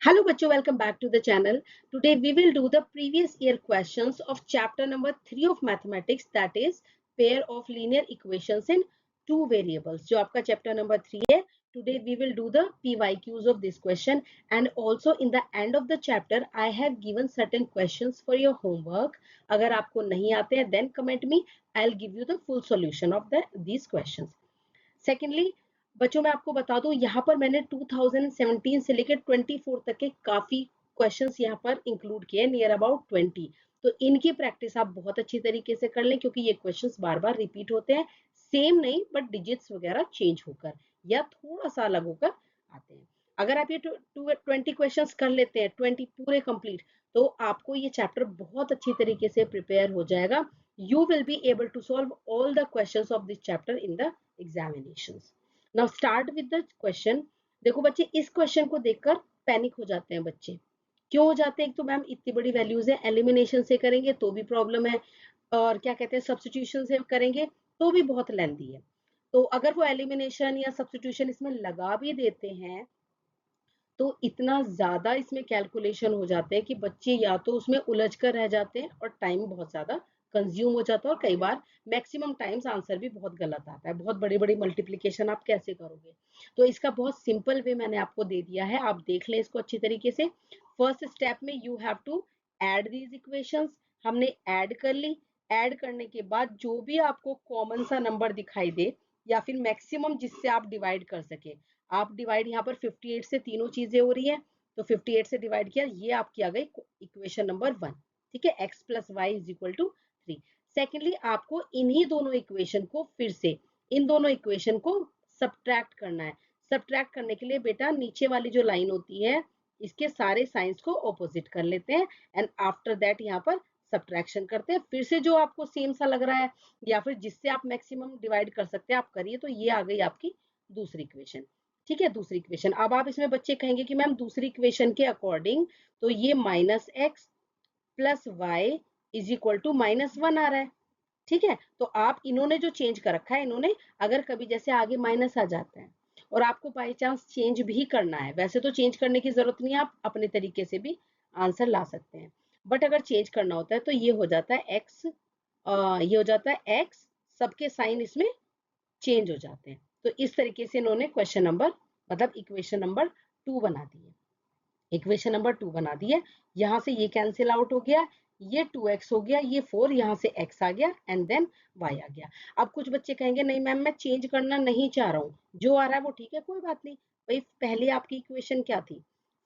Hello bachcho, welcome back to the channel. Today we will do the previous year questions of chapter number 3 of mathematics, that is pair of linear equations in two variables. जो आपका chapter number 3 है. Today we will do the PYQs of this question, and also in the end of the chapter I have given certain questions for your homework. अगर आपको नहीं आते हैं then comment me, I'll give you the full solution of these questions. Secondly, बच्चों मैं आपको बता दूं यहाँ पर मैंने 2017 से लेकर 24 तक के काफी क्वेश्चंस यहाँ पर इंक्लूड किए, नियर अबाउट 20. तो इनकी प्रैक्टिस आप बहुत अच्छी तरीके से कर लें, क्योंकि ये क्वेश्चंस बार बार रिपीट होते हैं, सेम नहीं बट डिजिट्स वगैरह चेंज होकर या थोड़ा सा अलग होकर आते हैं. अगर आप ये 20 क्वेश्चंस कर लेते हैं, 20 पूरे कंप्लीट, तो आपको ये चैप्टर बहुत अच्छी तरीके से प्रिपेयर हो जाएगा. You will be able to solve all the questions of this chapter in the examinations. Now start with the question. देखो बच्चे, इस क्वेश्चन को देखकर पैनिक हो जाते हैं बच्चे. क्यों हो जाते हैं? एक तो मैम इतनी बड़ी वैल्यूज है, एलिमिनेशन से करेंगे तो भी प्रॉब्लम है, और क्या कहते हैं सब्स्टिट्यूशन से करेंगे तो भी बहुत लेंथी है. तो अगर वो एलिमिनेशन या सब्स्टिट्यूशन इसमें लगा भी देते हैं तो इतना ज्यादा इसमें कैलकुलेशन हो जाते हैं कि बच्चे या तो उसमें उलझ कर रह जाते हैं और टाइम बहुत ज्यादा कंज्यूम हो जाता है, और कई बार मैक्सिमम टाइम्स आंसर भी बहुत गलत आता है. बहुत बड़ी बड़ी मल्टीप्लिकेशन आप कैसे करोगे? तो इसका बहुत सिंपल वे मैंने आपको दे दिया है, आप देख लें इसको अच्छी तरीके से. फर्स्ट स्टेप में you have to add these equations. हमने ऐड कर ली. ऐड करने के बाद जो भी आपको कॉमन सा नंबर दिखाई दे या फिर मैक्सिमम जिससे आप डिवाइड कर सके, आप डिवाइड यहाँ पर 58 से तीनों चीजें हो रही हैं, तो 58 से डिवाइड किया, ये आपकी आ गई इक्वेशन नंबर 1. ठीक है, x plus y is equal to 3. Secondly आपको इन्हीं दोनों इक्वेशन को फिर से इन दोनों इक्वेशन को सब्ट्रैक्ट करना है. सब्ट्रैक्ट करने के लिए बेटा नीचे वाली जो लाइन होती है इसके सारे साइंस को ऑपोजिट कर लेते हैं, एंड आफ्टर दैट यहाँ पर सब्ट्रैक्शन करते हैं. फिर से जो आपको सेम सा लग रहा है या फिर जिससे आप मैक्सिमम डिवाइड कर सकते हैं आप करिए. तो ये आ गई आपकी दूसरी इक्वेशन. ठीक है, दूसरी इक्वेशन. अब आप इसमें बच्चे कहेंगे कि मैम दूसरी इक्वेशन के अकॉर्डिंग तो ये minus x plus y is equal to -1 आ रहा है. ठीक है, तो आप इन्होंने जो चेंज कर रखा है, इन्होंने अगर कभी जैसे आगे माइनस आ जाता है और आपको बाई चांस चेंज भी करना है, वैसे तो चेंज करने की जरूरत नहीं है, आप अपने तरीके से भी आंसर ला सकते हैं, बट अगर चेंज करना होता है तो ये हो जाता है एक्स, ये हो जाता है एक्स, सबके साइन इसमें चेंज हो जाते हैं. तो इस तरीके से इन्होंने क्वेश्चन नंबर मतलब इक्वेशन नंबर 2 बना दी है. इक्वेशन नंबर 2 बना दी है. यहाँ से ये कैंसिल आउट हो गया, ये 2x हो गया, ये 4, यहाँ से x आ गया एंड देन y आ गया. अब कुछ बच्चे कहेंगे नहीं मैम मैं चेंज करना नहीं चाह रहा हूँ, जो आ रहा है वो ठीक है, कोई बात नहीं. भाई पहले आपकी इक्वेशन क्या थी?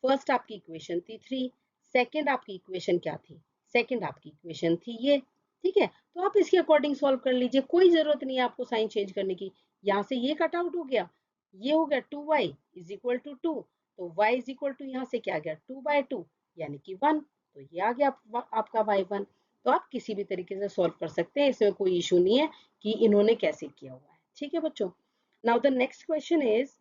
फर्स्ट आपकी इक्वेशन थी 3. सेकेंड आपकी इक्वेशन क्या थी? सेकेंड आपकी इक्वेशन थी ये. ठीक है, तो आप इसके अकॉर्डिंग सॉल्व कर लीजिए, कोई जरूरत नहीं है आपको साइन चेंज करने की. यहाँ से ये कट आउट हो गया, ये हो गया 2y इज इक्वल टू 2, तो y इज इक्वल टू यहाँ से क्या आ गया 2/2 यानी कि 1, तो ये आ गया आपका y1. तो आप किसी भी तरीके से सॉल्व कर सकते हैं, इसमें कोई इशू नहीं है कि इन्होंने कैसे किया हुआ है. ठीक है बच्चों. Now the next question is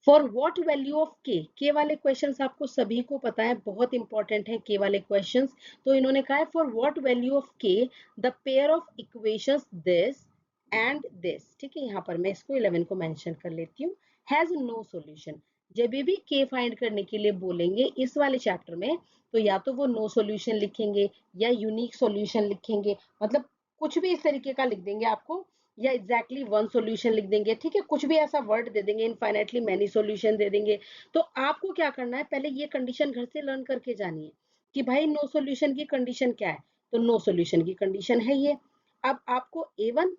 for what value of के वाले क्वेश्चंस आपको सभी को पता है, बहुत इंपॉर्टेंट है के वाले क्वेश्चंस. तो इन्होंने कहा है फॉर व्हाट वैल्यू ऑफ के the pair of equations this and this. ठीक है, यहाँ पर मैं इसको 11 को मेंशन कर लेती हूँ. Has no solution. जब भी के फाइंड करने के लिए बोलेंगे इस वाले चैप्टर में, तो या तो वो नो सॉल्यूशन लिखेंगे या यूनिक सॉल्यूशन लिखेंगे, मतलब कुछ भी इस तरीके का लिख देंगे आपको, या एग्जैक्टली वन सॉल्यूशन लिख देंगे. ठीक है, कुछ भी ऐसा वर्ड दे देंगे, इनफाइनाइटली मैनी सॉल्यूशन दे देंगे. तो आपको क्या करना है, पहले ये कंडीशन घर से लर्न करके जानी है कि भाई नो सॉल्यूशन की कंडीशन क्या है. तो नो सॉल्यूशन की कंडीशन है ये. अब आपको A1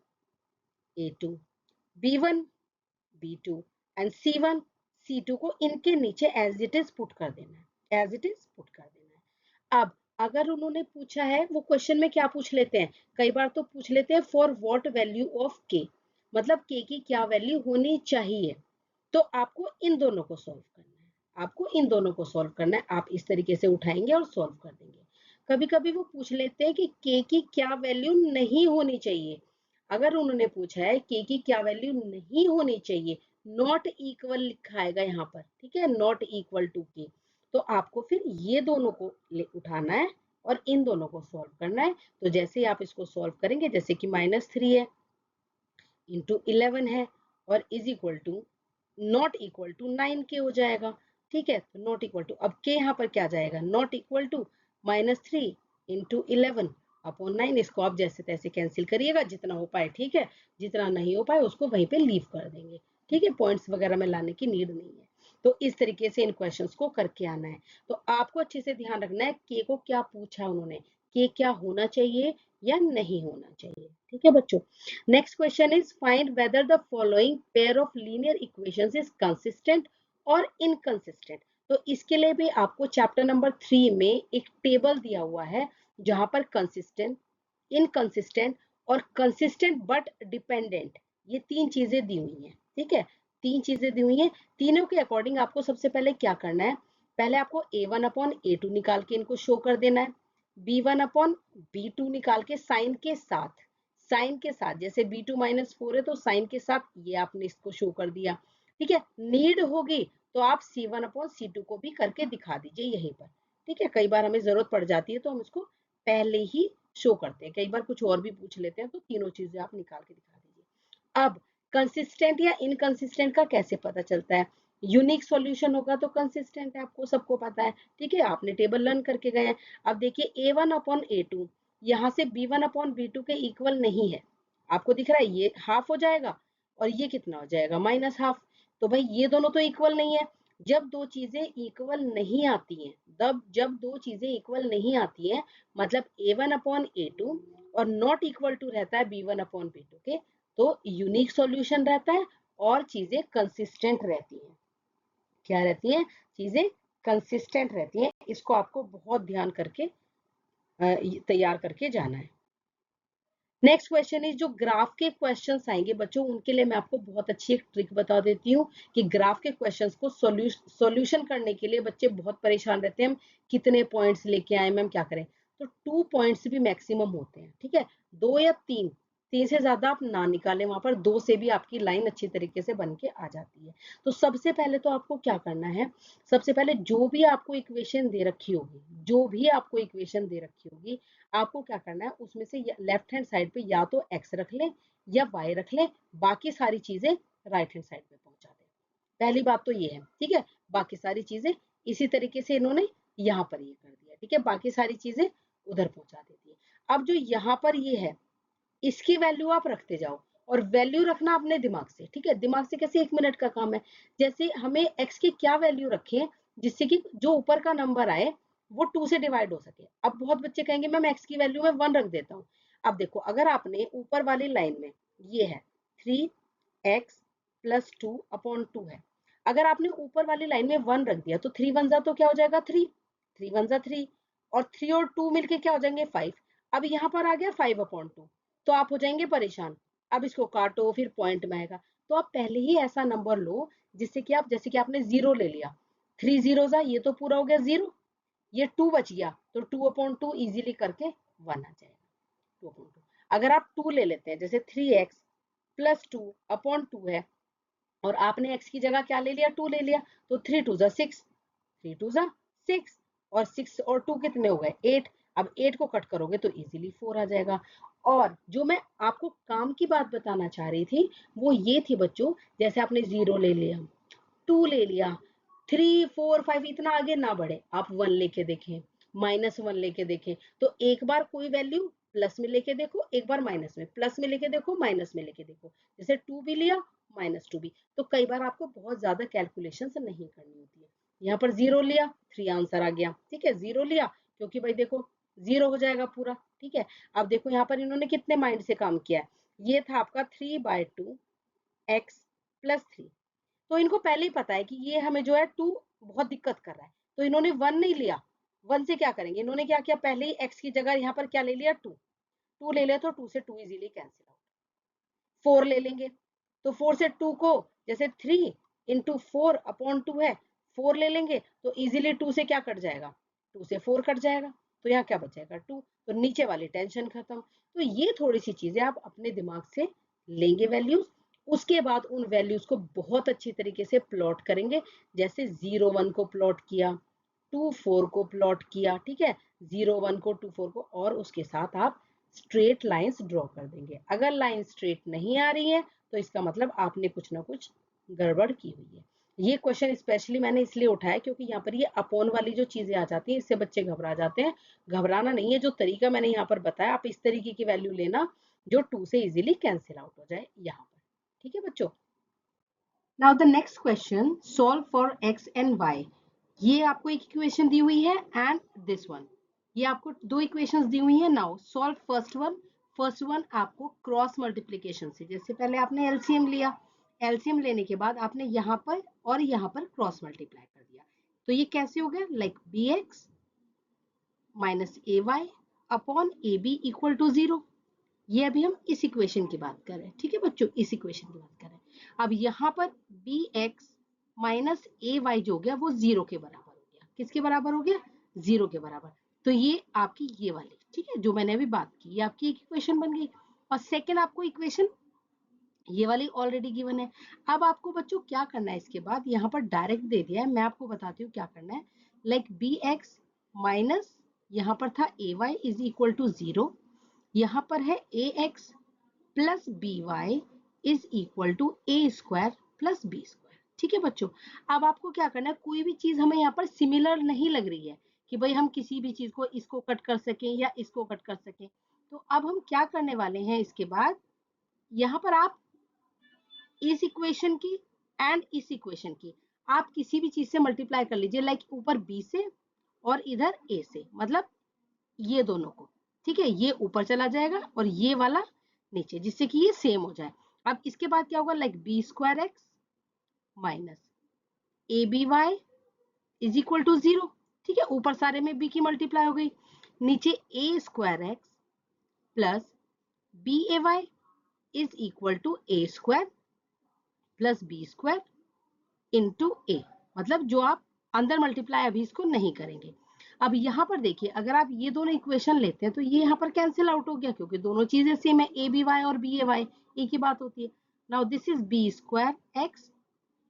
A2 B1 B2 and C1 C2 को इनके नीचे एज इट इज पुट कर देना है, एज इट इज पुट कर देना है. अब अगर उन्होंने पूछा है, वो क्वेश्चन में क्या पूछ लेते हैं, कई बार तो पूछ लेते हैं फॉर व्हाट वैल्यू ऑफ के, मतलब के की क्या वैल्यू होनी चाहिए. तो आपको इन दोनों को सॉल्व करना है, आपको इन दोनों को सॉल्व करना है. आप इस तरीके से उठाएंगे और सॉल्व कर देंगे. कभी कभी वो पूछ लेते हैं कि के की क्या वैल्यू नहीं होनी चाहिए. अगर उन्होंने पूछा है के की क्या वैल्यू नहीं होनी चाहिए, नॉट इक्वल लिखा आएगा यहाँ पर. ठीक है, नॉट इक्वल टू के, तो आपको फिर ये दोनों को उठाना है और इन दोनों को सॉल्व करना है. तो जैसे ही आप इसको सॉल्व करेंगे, जैसे कि -3 है इंटू 11 है और is equal to not equal to 9 के हो जाएगा. ठीक है, तो नॉट इक्वल टू, अब के यहाँ पर क्या जाएगा, not equal to -3 into 11 upon 9। इसको आप जैसे तैसे कैंसिल करिएगा जितना हो पाए, ठीक है, जितना नहीं हो पाए उसको वहीं पे लीव कर देंगे, ठीक है, पॉइंट्स वगैरह में लाने की नीड नहीं है। तो इस तरीके से इन क्वेश्चंस को करके आना है। तो आपको अच्छे से ध्यान रखना है के को क्या पूछा उन्होंने, के क्या होना चाहिए या नहीं होना चाहिए, ठीक है बच्चों। Next question is find whether the following pair of linear equations is consistent और इनकंसिस्टेंट। तो इसके लिए भी आपको चैप्टर नंबर 3 में एक टेबल दिया हुआ है जहां पर कंसिस्टेंट, इनकंसिस्टेंट और कंसिस्टेंट बट डिपेंडेंट, ये तीन चीजें दी हुई हैं, ठीक है, तीन चीजें दी हुई हैं। तीनों के अकॉर्डिंग आपको सबसे पहले क्या करना है, पहले आपको a1 अपॉन a2 निकाल के इनको शो कर देना है, b1 अपॉन b2 निकाल के साइन के साथ, साइन के साथ, जैसे b2 -4 है तो साइन के साथ ये आपने इसको शो कर दिया, ठीक है। नीड होगी तो आप c1 अपॉन c2 को भी करके दिखा दीजिए यहीं पर, ठीक है, कई बार हमें जरूरत पड़ जाती है तो हम इसको पहले ही शो करते हैं, कई बार कुछ और भी पूछ लेते हैं, तो तीनों चीजें आप निकाल के दिखा दीजिए। अब कंसिस्टेंट या इनकंसिस्टेंट का कैसे पता चलता है, यूनिक सॉल्यूशन होगा तो कंसिस्टेंट है, आपको सबको पता है, ठीक है, आपने टेबल लर्न करके गए हैं। अब देखिए a1 अपॉन a2 यहाँ से b1 अपॉन b2 के इक्वल नहीं है, आपको दिख रहा है, ये हाफ हो जाएगा और ये कितना हो जाएगा -हाफ, तो भाई ये दोनों तो इक्वल नहीं है। जब दो चीजें इक्वल नहीं आती हैं, तब जब दो चीजें इक्वल नहीं आती हैं, मतलब a1 अपॉन a2 और नॉट इक्वल टू रहता है b1 अपॉन b2 के, तो यूनिक सॉल्यूशन रहता है और चीजें कंसिस्टेंट रहती हैं। क्या रहती हैं, चीजें कंसिस्टेंट रहती हैं। इसको आपको बहुत ध्यान करके तैयार करके जाना है। नेक्स्ट क्वेश्चन इज, जो ग्राफ के क्वेश्चंस आएंगे बच्चों, उनके लिए मैं आपको बहुत अच्छी एक ट्रिक बता देती हूँ कि ग्राफ के क्वेश्चंस को सॉल्यूशन करने के लिए बच्चे बहुत परेशान रहते हैं, हम कितने पॉइंट्स लेके आए, मैम क्या करें। तो 2 पॉइंट्स भी मैक्सिमम होते हैं, ठीक है, 2 या 3, 3 से ज्यादा आप ना निकालें, वहां पर 2 से भी आपकी लाइन अच्छी तरीके से बन के आ जाती है। तो सबसे पहले तो आपको क्या करना है, सबसे पहले जो भी आपको इक्वेशन दे रखी होगी, जो भी आपको इक्वेशन दे रखी होगी, आपको क्या करना है, उसमें से लेफ्ट हैंड साइड पे या तो x रख लें या y रख लें, बाकी सारी चीजें राइट हैंड साइड पे पहुंचा दें। पहली बात तो ये है, ठीक है, बाकी सारी चीजें इसी तरीके से इन्होंने यहाँ पर ये कर दिया, ठीक है, बाकी सारी चीजें उधर पहुंचा देती है। अब जो यहाँ पर ये है, इसकी वैल्यू आप रखते जाओ, और वैल्यू रखना अपने दिमाग से, ठीक है, दिमाग से कैसे, 1 मिनट का काम है। जैसे हमें x की क्या वैल्यू रखें जिससे कि जो ऊपर का नंबर आए वो 2 से डिवाइड हो सके। अब बहुत बच्चे कहेंगे मैम x की वैल्यू में 1 रख देता हूँ। अब देखो, अगर आपने ऊपर वाली लाइन में ये है 3x प्लस 2 अपॉन 2 है, अगर आपने ऊपर वाली लाइन में 1 रख दिया तो 3 1 जा तो क्या हो जाएगा 3, 3 1 जा 3, और 3 और 2 मिलके क्या हो जाएंगे 5। अब यहाँ पर आ गया 5 अपॉन 2, तो आप हो जाएंगे परेशान। अब इसको काटो, फिर पॉइंट में आएगा, तो आप पहले ही ऐसा नंबर लो जिससे कि आप, जैसे कि आपने 0 ले लिया, 3 जीरो जा, ये तो पूरा हो गया 0, ये 2 बच गया तो 2 अपॉन 2 इजीली करके 1 आ जाएगा, 2 अपॉन 2। अगर आप 2 ले लेते हैं, जैसे 3x प्लस 2 अपॉन 2 है, और आपने x की जगह क्या ले लिया, 2 ले लिया, तो 3 2 जा 6, 3 2 जा 6, और 6 और 2 कितने हो गए 8। अब 8 को कट करोगे तो इजीली 4 आ जाएगा। और जो मैं आपको काम की बात बताना चाह रही थी वो ये थी बच्चों, जैसे आपने 0 ले लिया, 2 ले लिया, 3 4 5 इतना आगे ना बढ़े, आप 1 लेके देखें, -1 लेके देखें, तो एक बार कोई वैल्यू प्लस में लेके देखो, एक बार माइनस में, प्लस में लेके देखो, माइनस में लेके देखो, जैसे 2 भी लिया -2 भी, तो कई बार आपको बहुत ज्यादा कैलकुलेशन नहीं करनी होती है। यहाँ पर 0 लिया, 3 आंसर आ गया, ठीक है, 0 लिया क्योंकि भाई देखो 0 हो जाएगा पूरा, ठीक है। अब देखो यहाँ पर इन्होंने कितने माइंड से काम किया है, ये था आपका 3/2 x प्लस 3, तो इनको पहले ही पता है कि ये हमें जो है 2 बहुत दिक्कत कर रहा है, तो इन्होंने 1 नहीं लिया, 1 से क्या करेंगे, इन्होंने क्या किया, पहले ही x की जगह यहाँ पर क्या ले लिया 2, 2 ले लिया, तो 2 से 2 इजीली कैंसिल आउट, 4 ले लेंगे, तो 4 से 2 को, जैसे 3 इंटू 4 अपॉन 2 है, 4 ले लेंगे तो इजीली 2 से क्या कट जाएगा, 2 से 4 कट जाएगा, तो यहाँ क्या बचेगा 2, तो नीचे वाली टेंशन खत्म। तो ये थोड़ी सी चीजें आप अपने दिमाग से लेंगे वैल्यूज, उसके बाद उन वैल्यूज को बहुत अच्छी तरीके से प्लॉट करेंगे, जैसे 0 1 को प्लॉट किया, 2 4 को प्लॉट किया, ठीक है, 0 1 को 2 4 को, और उसके साथ आप स्ट्रेट लाइंस ड्रॉ कर देंगे। अगर लाइन स्ट्रेट नहीं आ रही है तो इसका मतलब आपने कुछ ना कुछ गड़बड़ की हुई है। ये क्वेश्चन स्पेशली मैंने इसलिए उठाया क्योंकि यहाँ पर ये अपॉन वाली जो चीजें आ जाती हैं इससे बच्चे घबरा जाते हैं। घबराना नहीं है, जो तरीका मैंने यहाँ पर बताया आप इस तरीके की वैल्यू लेना जो 2 से इजीली कैंसिल आउट हो जाए यहाँ पर। ठीक है बच्चों। Now the next question, solve for x and y. ये आपको एक इक्वेशन दी हुई है एंड दिस वन, ये आपको दो इक्वेशंस दी हुई है। Now solve first one. First one आपको क्रॉस मल्टीप्लीकेशन से, जैसे पहले आपने एलसीएम लिया, एलसीएम लेने के बाद आपने यहाँ पर और यहाँ पर क्रॉस मल्टीप्लाई कर दिया, तो ये कैसे हो गया, like b x minus a y upon a b equal to 0। ये अभी हम इस इक्वेशन की बात कर रहे हैं। ठीक है बच्चों, इस इक्वेशन की बात कर रहे हैं। अब यहाँ पर B x minus a Y जो हो गया वो 0 के बराबर हो गया। किसके बराबर हो गया, 0 के बराबर। तो ये आपकी ये वाली, ठीक है, जो मैंने अभी बात की, ये आपकी एक इक्वेशन बन गई। और सेकेंड आपको इक्वेशन ये वाली ऑलरेडी गिवन है। अब आपको बच्चों क्या करना है, इसके बाद यहाँ पर डायरेक्ट दे दिया है, मैं आपको बताती हूँ क्या करना है। लाइक बी एक्स माइनस यहाँ पर था A Y is equal to 0, यहाँ पर है A X plus B Y is equal to A square plus B square. ठीक है बच्चों। अब आपको क्या करना है, कोई भी चीज हमें यहाँ पर सिमिलर नहीं लग रही है कि भाई हम किसी भी चीज को इसको कट कर सकें या इसको कट कर सकें, तो अब हम क्या करने वाले हैं, इसके बाद यहाँ पर आप इस इक्वेशन की एंड इस इक्वेशन की आप किसी भी चीज से मल्टीप्लाई कर लीजिए, लाइक ऊपर बी से और इधर ए से, मतलब ये दोनों को। ठीक है, ये ऊपर चला जाएगा और ये वाला नीचे, जिससे कि ये सेम हो जाए। अब इसके बाद क्या होगा, like b square x minus a b Y is equal to 0। ठीक है, ऊपर सारे में बी की मल्टीप्लाई हो गई, नीचे A square x plus B A Y is equal to A square plus B square into A, मतलब जो आप अंदर मल्टीप्लाई अभी इसको नहीं करेंगे। अब यहाँ पर देखिए, अगर आप ये दोनों इक्वेशन लेते हैं तो ये यहाँ पर कैंसिल आउट हो गया क्योंकि दोनों चीजें सेम है, ए बी वाई और बी ए वाई एक ही बात होती है। Now this is b square x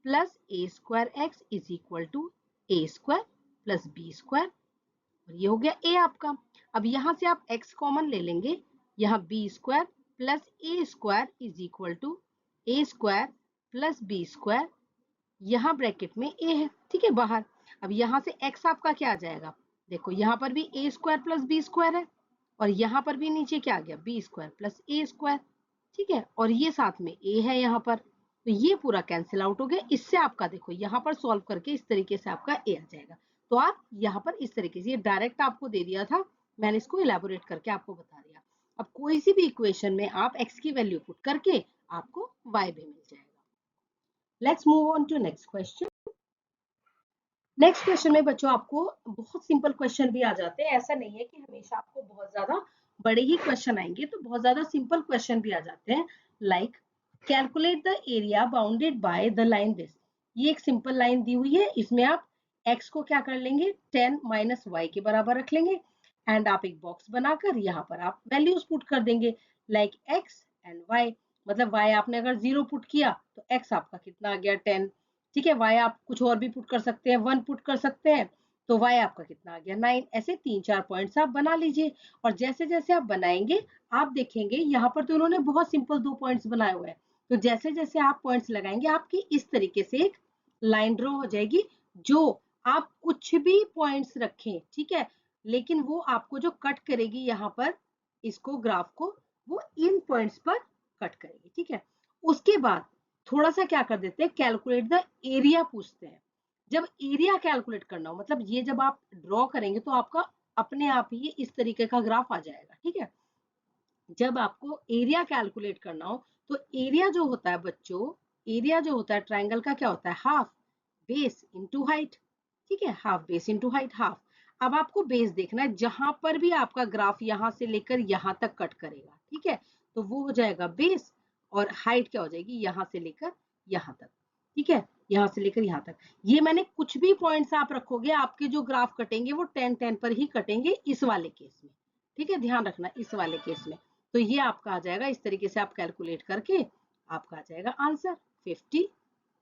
plus a square x is equal to A square plus B square, और ये हो गया ए आपका। अब यहाँ से आप x कॉमन ले लेंगे, यहाँ b square plus a square is equal to A square plus B square, यहाँ ब्रैकेट में ए है, ठीक है, बाहर। अब यहाँ से x आपका क्या आ जाएगा, देखो यहाँ पर भी ए स्क्वायर प्लस बी स्क्वायर है और यहाँ पर भी नीचे क्या आ गया, B square plus a square. ठीक है, और ये साथ में ए है यहाँ पर, तो ये पूरा कैंसिल आउट हो गया। इससे आपका देखो यहाँ पर सॉल्व करके इस तरीके से आपका ए आ जाएगा। तो आप यहाँ पर इस तरीके से, ये डायरेक्ट आपको दे दिया था, मैंने इसको इलेबोरेट करके आपको बता दिया। अब कोई सी भी इक्वेशन में आप x की वैल्यू पुट करके आपको y भी मिल जाएगा। Let's move on to next question. Next question में बच्चों आपको बहुत सिंपल क्वेश्चन भी आ जाते हैं, ऐसा नहीं है कि हमेशा आपको बहुत ज्यादा बड़े ही क्वेश्चन आएंगे, तो बहुत ज्यादा सिंपल क्वेश्चन भी आ जाते हैं। Like calculate the area bounded by the line this. ये एक सिंपल लाइन दी हुई है, इसमें आप x को क्या कर लेंगे, 10 माइनस वाई के बराबर रख लेंगे एंड आप एक बॉक्स बनाकर यहाँ पर आप वैल्यूज पुट कर देंगे, लाइक x एंड y। मतलब y आपने अगर 0 पुट किया तो x आपका कितना आ गया, 10। ठीक है, y आप कुछ और भी पुट कर सकते हैं, 1 पुट कर सकते हैं, तो y आपका कितना आ गया, 9। ऐसे 3-4 पॉइंट्स आप बना लीजिए और जैसे जैसे आप बनाएंगे आप देखेंगे यहाँ पर तो उन्होंने बहुत सिंपल 2 पॉइंट्स बनाए हुए हैं, तो जैसे जैसे आप पॉइंट्स लगाएंगे आपकी इस तरीके से एक लाइन ड्रॉ हो जाएगी, जो आप कुछ भी पॉइंट्स रखें, ठीक है, लेकिन वो आपको जो कट करेगी यहाँ पर इसको, ग्राफ को, वो इन पॉइंट्स पर कट करेगी। ठीक है, उसके बाद थोड़ा सा क्या कर देते हैं, कैलकुलेट द एरिया पूछते हैं। जब एरिया कैलकुलेट करना हो, मतलब ये जब आप ड्रॉ करेंगे तो आपका अपने आप ही इस तरीके का ग्राफ आ जाएगा। ठीक है, जब आपको एरिया कैलकुलेट करना हो तो एरिया जो होता है बच्चों, एरिया जो होता है ट्राइंगल का क्या होता है, हाफ बेस इनटू हाइट। ठीक है, half base into height, half. अब आपको बेस देखना है, जहां पर भी आपका ग्राफ यहां से लेकर यहां तक कट करेगा, ठीक है, तो वो हो जाएगा बेस, और हाइट क्या हो जाएगी, यहां से लेकर यहां तक। ठीक है, यहां से लेकर यहां तक। ये मैंने कुछ भी पॉइंट्स आप रखोगे, आपके जो ग्राफ कटेंगे वो 10-10 पर ही कटेंगे इस वाले केस में। ठीक है, ध्यान रखना इस वाले केस में। तो ये आपका आ जाएगा, इस तरीके से आप कैलकुलेट करके आपका आ जाएगा आंसर 50।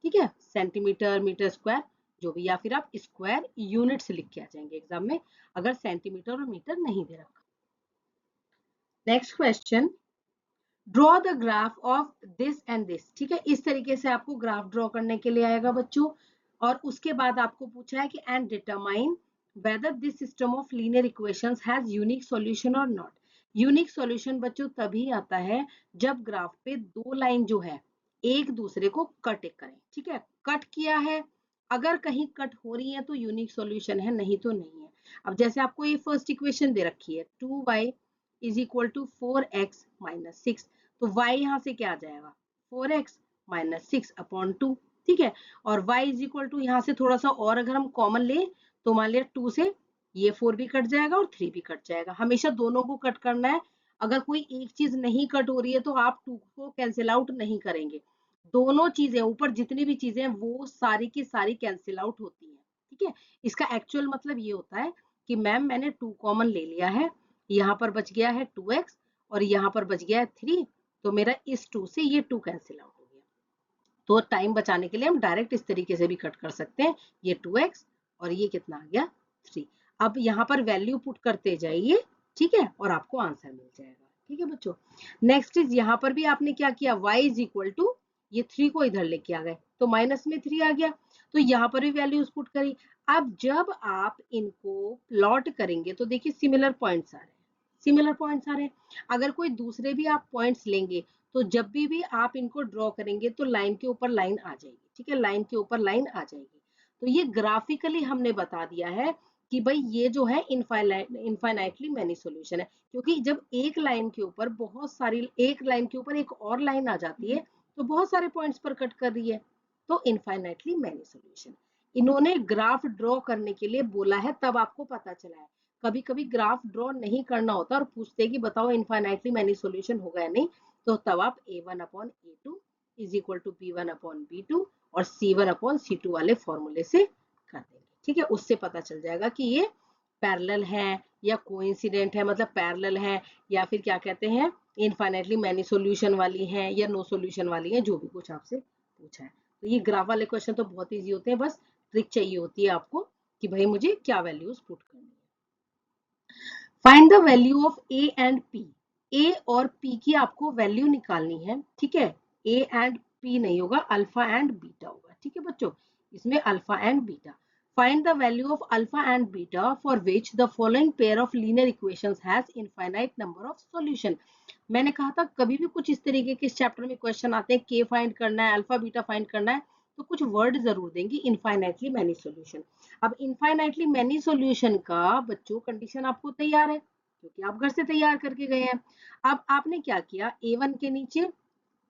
ठीक है, सेंटीमीटर मीटर स्क्वायर जो भी, या फिर आप स्क्वायर यूनिट्स लिख के आ जाएंगे एग्जाम में अगर सेंटीमीटर और मीटर नहीं दे रखा। Next question, draw the graph of this and this. ठीक है, इस तरीके से आपको ग्राफ ड्रॉ करने के लिए आएगा बच्चों। और उसके बाद आपको पूछा है कि and determine whether this system of linear equations has unique solution or not. Unique solution बच्चों तभी आता है जब ग्राफ पे दो लाइन जो है एक दूसरे को कट करें, ठीक है, कट किया है, अगर कहीं कट हो रही है तो यूनिक सॉल्यूशन है, नहीं तो नहीं है। अब जैसे आपको ये फर्स्ट इक्वेशन दे रखी है 2y is equal to 4x minus 6, तो y यहाँ से क्या आ जाएगा 4x माइनस 6 अपॉन 2, ठीक है, और y इज इक्वल टू यहाँ से थोड़ा सा और अगर हम कॉमन ले तो मान लिया 2 से ये 4 भी कट जाएगा और 3 भी कट जाएगा, हमेशा दोनों को कट करना है। अगर कोई एक चीज नहीं कट हो रही है तो आप 2 को कैंसिल आउट नहीं करेंगे, दोनों चीजें ऊपर जितनी भी चीजें हैं वो सारी की सारी कैंसिल आउट होती है, ठीक है। इसका एक्चुअल मतलब ये होता है कि मैम मैंने 2 कॉमन ले लिया है, यहाँ पर बच गया है 2x और यहाँ पर बच गया है 3, तो मेरा इस 2 से ये 2 कैंसिल आउट हो गया। तो टाइम बचाने के लिए हम डायरेक्ट इस तरीके से भी कट कर सकते हैं, ये 2x और ये कितना आ गया 3। अब यहाँ पर वैल्यू पुट करते जाइए, ठीक है, और आपको आंसर मिल जाएगा, ठीक है बच्चों। नेक्स्ट इज यहाँ पर भी आपने क्या किया y इज इक्वल टू ये 3 को इधर लेके आ गए तो माइनस में 3 आ गया, तो यहाँ पर भी वैल्यूज पुट करी। अब जब आप इनको प्लॉट करेंगे तो देखिए सिमिलर पॉइंट्स आ रहे हैं, सिमिलर पॉइंट्स आ रहे हैं। अगर कोई दूसरे भी आप पॉइंट्स लेंगे तो जब भी आप इनको ड्रॉ करेंगे तो लाइन के ऊपर लाइन आ जाएगी, ठीक है, लाइन के ऊपर लाइन आ जाएगी। तो ये ग्राफिकली हमने बता दिया है कि भाई ये जो है इनफाइनाइटली मैनी सॉल्यूशन है, क्योंकि जब एक लाइन के ऊपर बहुत सारी, एक लाइन के ऊपर एक और लाइन आ जाती है तो बहुत सारे पॉइंट्स पर कट कर रही है, तो इनफाइनाइटली मैनी सॉल्यूशन। इन्होंने ग्राफ ड्रॉ करने के लिए बोला है तब आपको पता चला है, कभी कभी ग्राफ ड्रॉ नहीं करना होता और पूछते कि बताओ इनफाइनाइटली मैनी सॉल्यूशन होगा या नहीं, तो तब आप a1 upon a2 is equal to b1 upon b2 और c1 अपॉन c2 वाले फॉर्मूले से कर देंगे, ठीक है। उससे पता चल जाएगा कि ये पैरेलल है या कोइंसिडेंट है, मतलब पैरेलल है या फिर क्या कहते हैं इनफाइनाइटली मैनी सॉल्यूशन वाली है या नो सॉल्यूशन वाली है, जो भी कुछ आपसे पूछा है। तो ये ग्राफ वाले क्वेश्चन तो बहुत इजी होते हैं, बस ट्रिक चाहिए होती है आपको कि भाई मुझे क्या वैल्यूज पुट करनी है। Find the value of A and P, A और पी की आपको वैल्यू निकालनी है, ठीक है। ए एंड पी नहीं होगा, अल्फा एंड बीटा होगा, ठीक है बच्चों, इसमें alpha and beta. Find the value of alpha and beta for which the following pair of linear equations has infinite number of solution. मैंने कहा था कभी भी कुछ इस तरीके के इस चैप्टर में क्वेश्चन आते हैं, के फाइंड करना है, अल्फा बीटा फाइंड करना है, तो कुछ वर्ड जरूर देंगे इनफाइनाइटली मैनी सॉल्यूशन। अब इनफाइनाइटली मैनी सॉल्यूशन का बच्चों कंडीशन आपको तैयार है क्योंकि आप घर से तैयार करके गए हैं। अब आपने क्या किया, a1 के नीचे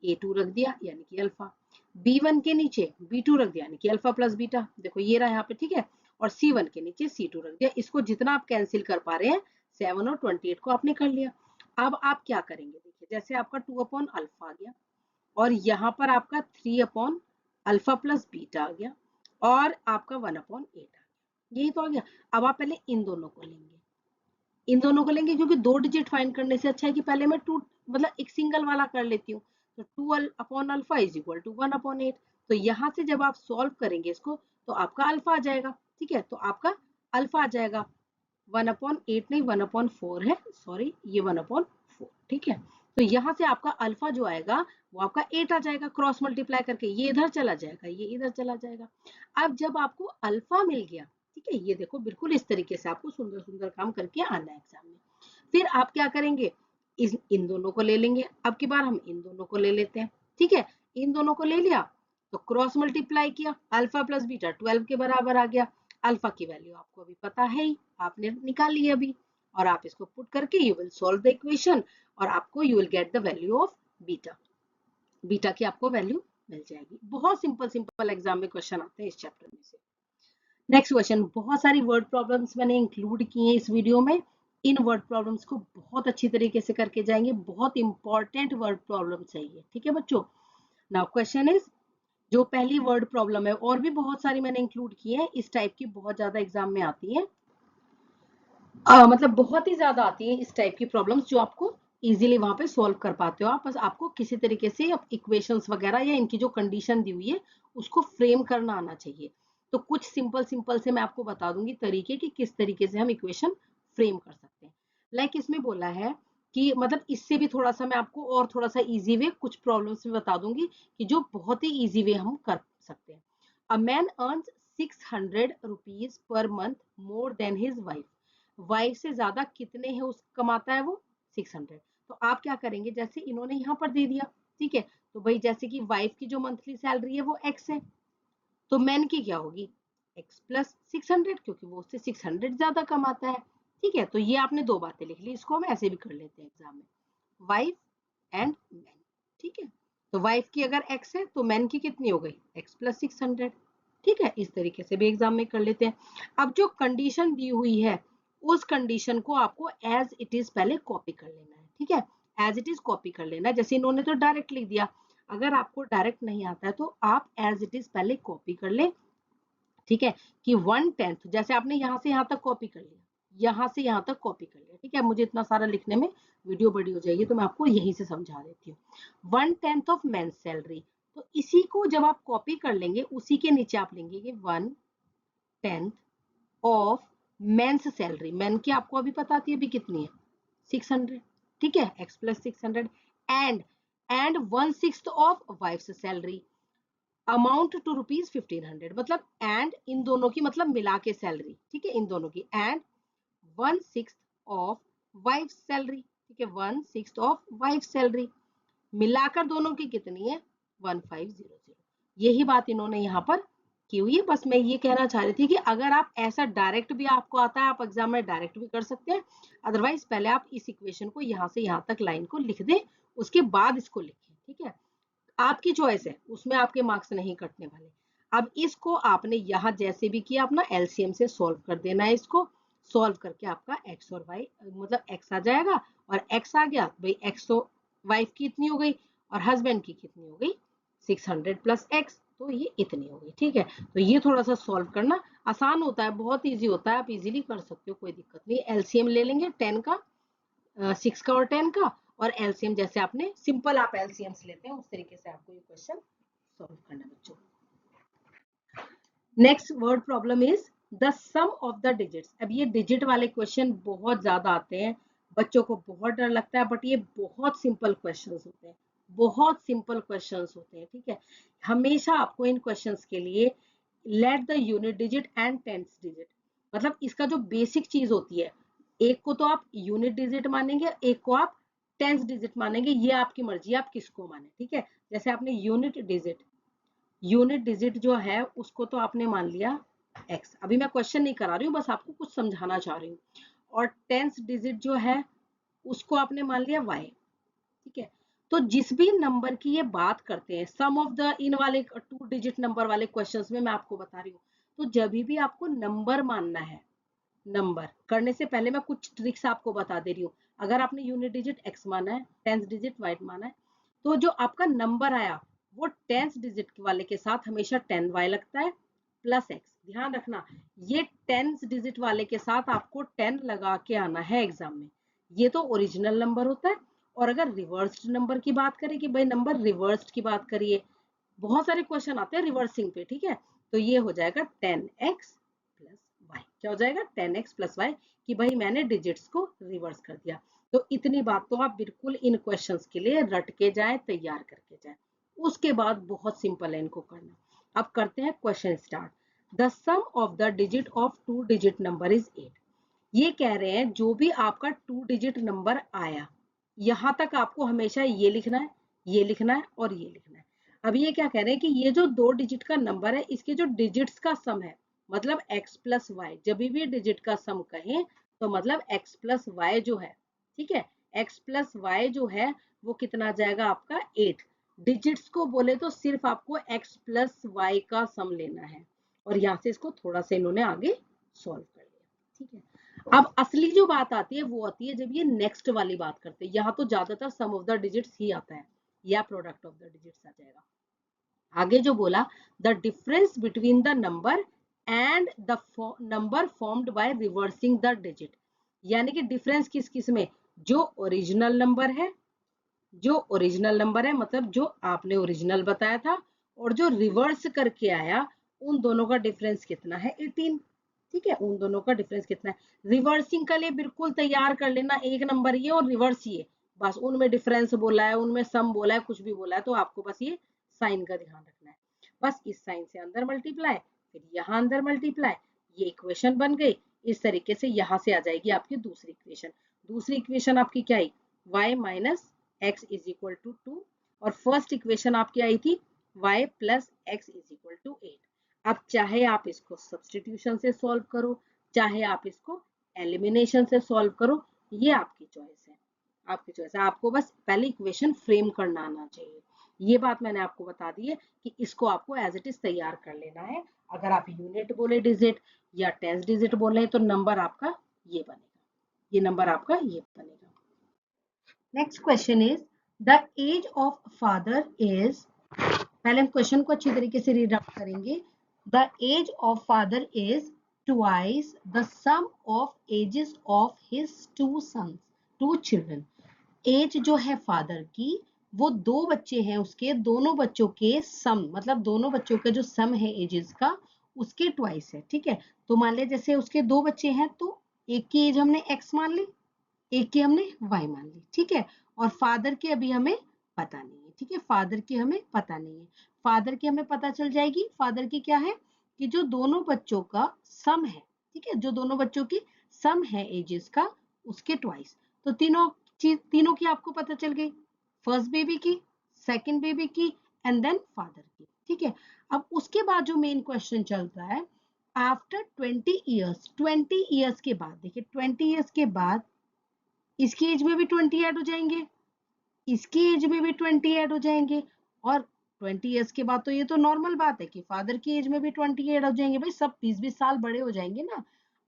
a2 रख दिया यानी कि अल्फा, b1 के नीचे b2 रख दिया यानी कि अल्फा प्लस बीटा, देखो ये रहा यहाँ पे, ठीक है, और c1 के नीचे c2 रख दिया। इसको जितना आप कैंसिल कर पा रहे हैं 7 और 28 को आपने कर लिया। अब आप क्या करेंगे, देखिए जैसे आपका 2 अपॉन अल्फा आ गया और यहाँ पर आपका 3 अपॉन अल्फा प्लस बीटा आ गया और आपका 1 अपॉन 8 आ गया, यही तो आ गया। अब आप पहले इन दोनों को लेंगे, इन दोनों को लेंगे क्योंकि 2 डिजिट फाइंड करने से अच्छा है कि पहले मैं 2 मतलब एक सिंगल वाला कर लेती हूँ। तो 2 upon alpha is equal to 1 upon 8, तो यहाँ से जब आप सॉल्व करेंगे इसको तो आपका अल्फा आ जाएगा, ठीक है, तो आपका अल्फा आ जाएगा 1 अपॉन 8 नहीं 1 अपॉन 4 है, सॉरी ये 1 अपॉन 4, ठीक है। तो यहाँ से आपका अल्फा जो आएगा वो आपका 8 आ जाएगा, क्रॉस मल्टीप्लाई करके ये इधर चला जाएगा, ये इधर चला जाएगा। अब जब आपको अल्फा मिल गया, ठीक है, ये देखो बिल्कुल इस तरीके से आपको सुंदर सुंदर काम करके आना है एग्जाम में। फिर आप क्या करेंगे, इन दोनों को ले लेंगे, अब की बार हम इन दोनों को ले लेते हैं, ठीक है, इन दोनों को ले लिया तो क्रॉस मल्टीप्लाई किया, अल्फा प्लस बीटा 12 के बराबर आ गया। अल्फा की वैल्यू आपको अभी पता है ही, आपने निकाली अभी, और आप इसको पुट करके you will solve the equation और आपको you will get the value of beta, beta की आपको वैल्यू मिल जाएगी। बहुत सिंपल सिंपल एग्जाम में क्वेश्चन आते हैं इस चैप्टर में से। नेक्स्ट क्वेश्चन, बहुत सारी वर्ड प्रॉब्लम्स मैंने इंक्लूड की हैं इस वीडियो में, इन वर्ड प्रॉब्लम्स को बहुत अच्छी तरीके से करके जाएंगे, बहुत इंपॉर्टेंट वर्ड प्रॉब्लम चाहिए, ठीक है बच्चों। नाउ क्वेश्चन इज, जो पहली वर्ड प्रॉब्लम है, और भी बहुत सारी मैंने इंक्लूड की है, इस टाइप की बहुत ज्यादा एग्जाम में आती है, मतलब बहुत ही ज्यादा आती है इस टाइप की प्रॉब्लम्स जो आपको इजीली वहां पे सॉल्व कर पाते हो आप, बस आपको किसी तरीके से इक्वेशंस वगैरह या इनकी जो कंडीशन दी हुई है उसको फ्रेम करना आना चाहिए। तो कुछ सिंपल सिंपल से मैं आपको बता दूंगी तरीके कि किस तरीके से हम इक्वेशन फ्रेम कर सकते हैं। लाइक इसमें बोला है कि मतलब इससे भी थोड़ा सा मैं आपको और थोड़ा सा इजी वे कुछ प्रॉब्लम्स में बता दूंगी कि जो बहुत ही इजी वे हम कर सकते हैं। A man earns 600 rupees per month more than his wife. Wife से ज्यादा कितने हैं उस कमाता है वो 600। तो आप क्या करेंगे, जैसे इन्होंने यहाँ पर दे दिया, ठीक है, तो भाई जैसे कि वाइफ की जो मंथली सैलरी है वो एक्स है, तो मैन की क्या होगी एक्स प्लस 600, क्योंकि वो उससे 600 ज्यादा कमाता है। ठीक है, तो ये आपने दो बातें लिख ली, इसको हम ऐसे भी कर लेते हैं एग्जाम में, वाइफ एंड मैन। ठीक है, तो वाइफ की अगर एक्स है तो मैन की कितनी हो गई एक्स प्लस 600। ठीक है, इस तरीके से भी एग्जाम में कर लेते हैं। अब जो कंडीशन दी हुई है उस कंडीशन को आपको एज इट इज पहले कॉपी कर लेना है। ठीक है, एज इट इज कॉपी कर लेना है। जैसे इन्होंने तो डायरेक्ट लिख दिया, अगर आपको डायरेक्ट नहीं आता है तो आप एज इट इज पहले कॉपी कर ले। ठीक है, कि 1/10 जैसे आपने यहाँ से यहाँ तक कॉपी कर लिया, यहाँ से यहाँ तक कॉपी कर लिया। ठीक है, मुझे इतना सारा लिखने में वीडियो बड़ी हो जाएगी, तो मैं आपको यहीं से समझा देती हूँ। 1/10 ऑफ मेन सैलरी, तो इसी को जब आप कॉपी कर लेंगे उसी के नीचे आप लेंगे कि 1/10 ऑफ मेंस सैलरी। मेन की आपको अभी पता थी अभी कितनी है 600। ठीक है, x plus 600 and 1/6 of wife's salary amount to rupees 1500, मतलब एंड इन दोनों की मतलब मिला के सैलरी। ठीक है, इन दोनों की एंड 1/6 ऑफ वाइफ सैलरी। ठीक है, 1/6 ऑफ वाइफ सैलरी मिलाकर दोनों की कितनी है 1500। यही बात इन्होंने यहाँ पर की हुई है। बस मैं ये कहना चाह रही थी कि अगर आप ऐसा डायरेक्ट भी आपको आता है, आप एग्जाम में डायरेक्ट भी कर सकते हैं, अदरवाइज पहले आप इस इक्वेशन को यहाँ से यहाँ तक लाइन को लिख दें, उसके बाद इसको लिखें। ठीक है, आपकी चॉइस है, उसमें आपके मार्क्स नहीं कटने वाले। अब इसको आपने यहाँ जैसे भी किया अपना एलसीएम से सॉल्व कर देना है। इसको सॉल्व करके आपका एक्स और वाई मतलब एक्स आ जाएगा, और एक्स आ गया भाई, एक्स तो वाइफ की इतनी हो गई और हस्बैंड की कितनी हो गई 600 प्लस एक्स, तो ये इतनी हो गई। ठीक है, तो ये थोड़ा सा सॉल्व करना आसान होता है, बहुत ईजी होता है, आप इजीली कर सकते हो, कोई दिक्कत नहीं। एलसीएम ले लेंगे 10 का 6 का और 10 का, और एलसीएम जैसे आपने सिंपल आप एलसीएम्स लेते हैं उस तरीके से आपको ये क्वेश्चन सॉल्व करना बच्चों। Next word problem is the sum of the digits. अब ये डिजिट वाले क्वेश्चन बहुत ज्यादा आते हैं, बच्चों को बहुत डर लगता है, बट ये बहुत सिंपल क्वेश्चंस होते हैं, बहुत सिंपल क्वेश्चंस होते हैं। ठीक है, हमेशा आपको इन क्वेश्चंस के लिए let the unit digit and tens digit, मतलब इसका जो बेसिक चीज होती है, एक को तो आप यूनिट डिजिट मानेंगे, एक को आप टेंस डिजिट मानेंगे, ये आपकी मर्जी, आप किसको माने। ठीक है, जैसे आपने यूनिट डिजिट जो है उसको तो आपने मान लिया x, अभी मैं क्वेश्चन नहीं करा रही हूँ, बस आपको कुछ समझाना चाह रही हूँ, और टेंस डिजिट जो है उसको आपने मान लिया y। ठीक है, तो जिस भी नंबर की ये बात करते हैं, सम ऑफ द इन वाले 2 डिजिट नंबर वाले क्वेश्चंस में मैं आपको बता रही हूँ, तो जब भी आपको नंबर मानना है, नंबर करने से पहले मैं कुछ ट्रिक्स आपको बता दे रही हूँ। अगर आपने यूनिट डिजिट x माना है, टेंस डिजिट y माना है, तो जो आपका नंबर आया वो टेंस डिजिट वाले के साथ हमेशा 10y लगता है प्लस x। ध्यान रखना, ये टेंस डिजिट वाले के साथ आपको 10 लगा के आना है एग्जाम में, ये तो ओरिजिनल नंबर होता है। और अगर रिवर्स्ड नंबर की बात करें कि भाई नंबर रिवर्स्ड की बात करिए, बहुत सारे क्वेश्चन आते हैं रिवर्सिंग पे। ठीक है, तो ये हो जाएगा 10x प्लस वाई। क्या हो जाएगा 10x प्लस वाई, कि भाई मैंने डिजिट्स को रिवर्स कर दिया। तो इतनी बात तो आप बिल्कुल इन क्वेश्चंस के लिए रट के जाए, तैयार करके जाए, उसके बाद बहुत सिंपल है इनको करना। अब करते हैं question start. The sum of the digit of 2 digit number is 8। ये कह रहे हैं जो भी आपका 2 डिजिट नंबर आया, यहां तक आपको हमेशा ये लिखना है, ये लिखना है और ये लिखना है। अब ये क्या कह रहे हैं कि ये जो 2 डिजिट का नंबर है इसके जो डिजिट्स का सम है, मतलब x प्लस वाई, जब भी डिजिट का सम कहें तो मतलब x प्लस वाई जो है, ठीक है, x प्लस वाई जो है वो कितना आ जाएगा आपका 8। डिजिट्स को बोले तो सिर्फ आपको x प्लस वाई का सम लेना है, और यहाँ से इसको थोड़ा सा इन्होंने आगे सॉल्व कर लिया। ठीक है, अब असली जो बात आती है वो आती है जब ये नेक्स्ट वाली बात करते हैं, यहाँ तो ज्यादातर सम ऑफ द डिजिट्स ही आता है या प्रोडक्ट ऑफ द डिजिट्स आ जाएगा। आगे जो बोला the difference between the number and the number formed by reversing the digit, यानी कि डिफरेंस किस किस में, जो ओरिजिनल नंबर है, जो ओरिजिनल नंबर है मतलब जो आपने ओरिजिनल बताया था, और जो रिवर्स करके आया, उन दोनों का डिफरेंस कितना है 18। ठीक है, उन दोनों का डिफरेंस कितना है। रिवर्सिंग के लिए बिल्कुल तैयार कर लेना, एक नंबर ये और रिवर्स ये, बस उनमें डिफरेंस बोला है, उनमें सम बोला है, कुछ भी बोला है, तो आपको बस ये साइन का ध्यान रखना है। बस इस साइन से अंदर मल्टीप्लाई, फिर यहाँ अंदर मल्टीप्लाई, ये इक्वेशन बन गई। इस तरीके से यहाँ से आ जाएगी आपकी दूसरी इक्वेशन। दूसरी इक्वेशन आपकी क्या आई, y minus x is equal to 2, और फर्स्ट इक्वेशन आपकी आई थी y plus x is equal to 8। अब चाहे आप इसको सब्सटीट्यूशन से सॉल्व करो, चाहे आप इसको एलिमिनेशन से सॉल्व करो, ये आपकी चॉइस है, आपकी चॉइस है। आपको बस पहले इक्वेशन फ्रेम करना आना चाहिए। ये बात मैंने आपको बता दी है कि इसको आपको एज इट इज तैयार कर लेना है। अगर आप यूनिट बोले डिजिट या टेंस डिजिट बोले तो नंबर आपका ये बनेगा, ये नंबर आपका ये बनेगा। Next question is the age of father is, पहले हम क्वेश्चन को अच्छी तरीके से रीड आउट करेंगे। The age of father is twice the sum of ages of his two sons, two children. Age जो है फादर की, वो दो बच्चे हैं उसके, दोनों बच्चों के सम, मतलब दोनों बच्चों का जो सम है एजेस का, उसके ट्वाइस है। ठीक है, तो मान लिया जैसे उसके दो बच्चे हैं तो एक की एज हमने x मान ली, एक की हमने y मान ली। ठीक है, और फादर की अभी हमें पता नहीं है। ठीक है, फादर की हमें पता नहीं है। फादर की हमें पता चल जाएगी। फादर की क्या है कि जो दोनों बच्चों का सम है, ठीक है, जो दोनों बच्चों की सम है एजेस का, उसके ट्वाइस। तो तीनों चीज, तीनों की आपको पता चल गई, फर्स्ट बेबी की, सेकंड बेबी की, एंड देन फादर की। ठीक है, अब उसके बाद जो मेन क्वेश्चन चलता है, आफ्टर 20 ईयर्स, 20 ईयर्स के बाद, देखिए 20 ईयर्स के बाद इसकी एज में भी 20 ऐड हो जाएंगे, इसकी एज में भी 20 ऐड हो जाएंगे, और 20 ईयर्स के बाद तो ये तो नॉर्मल बात है कि फादर की एज में भी 20 ऐड हो जाएंगे। भाई सब 20-20 साल बड़े हो जाएंगे ना।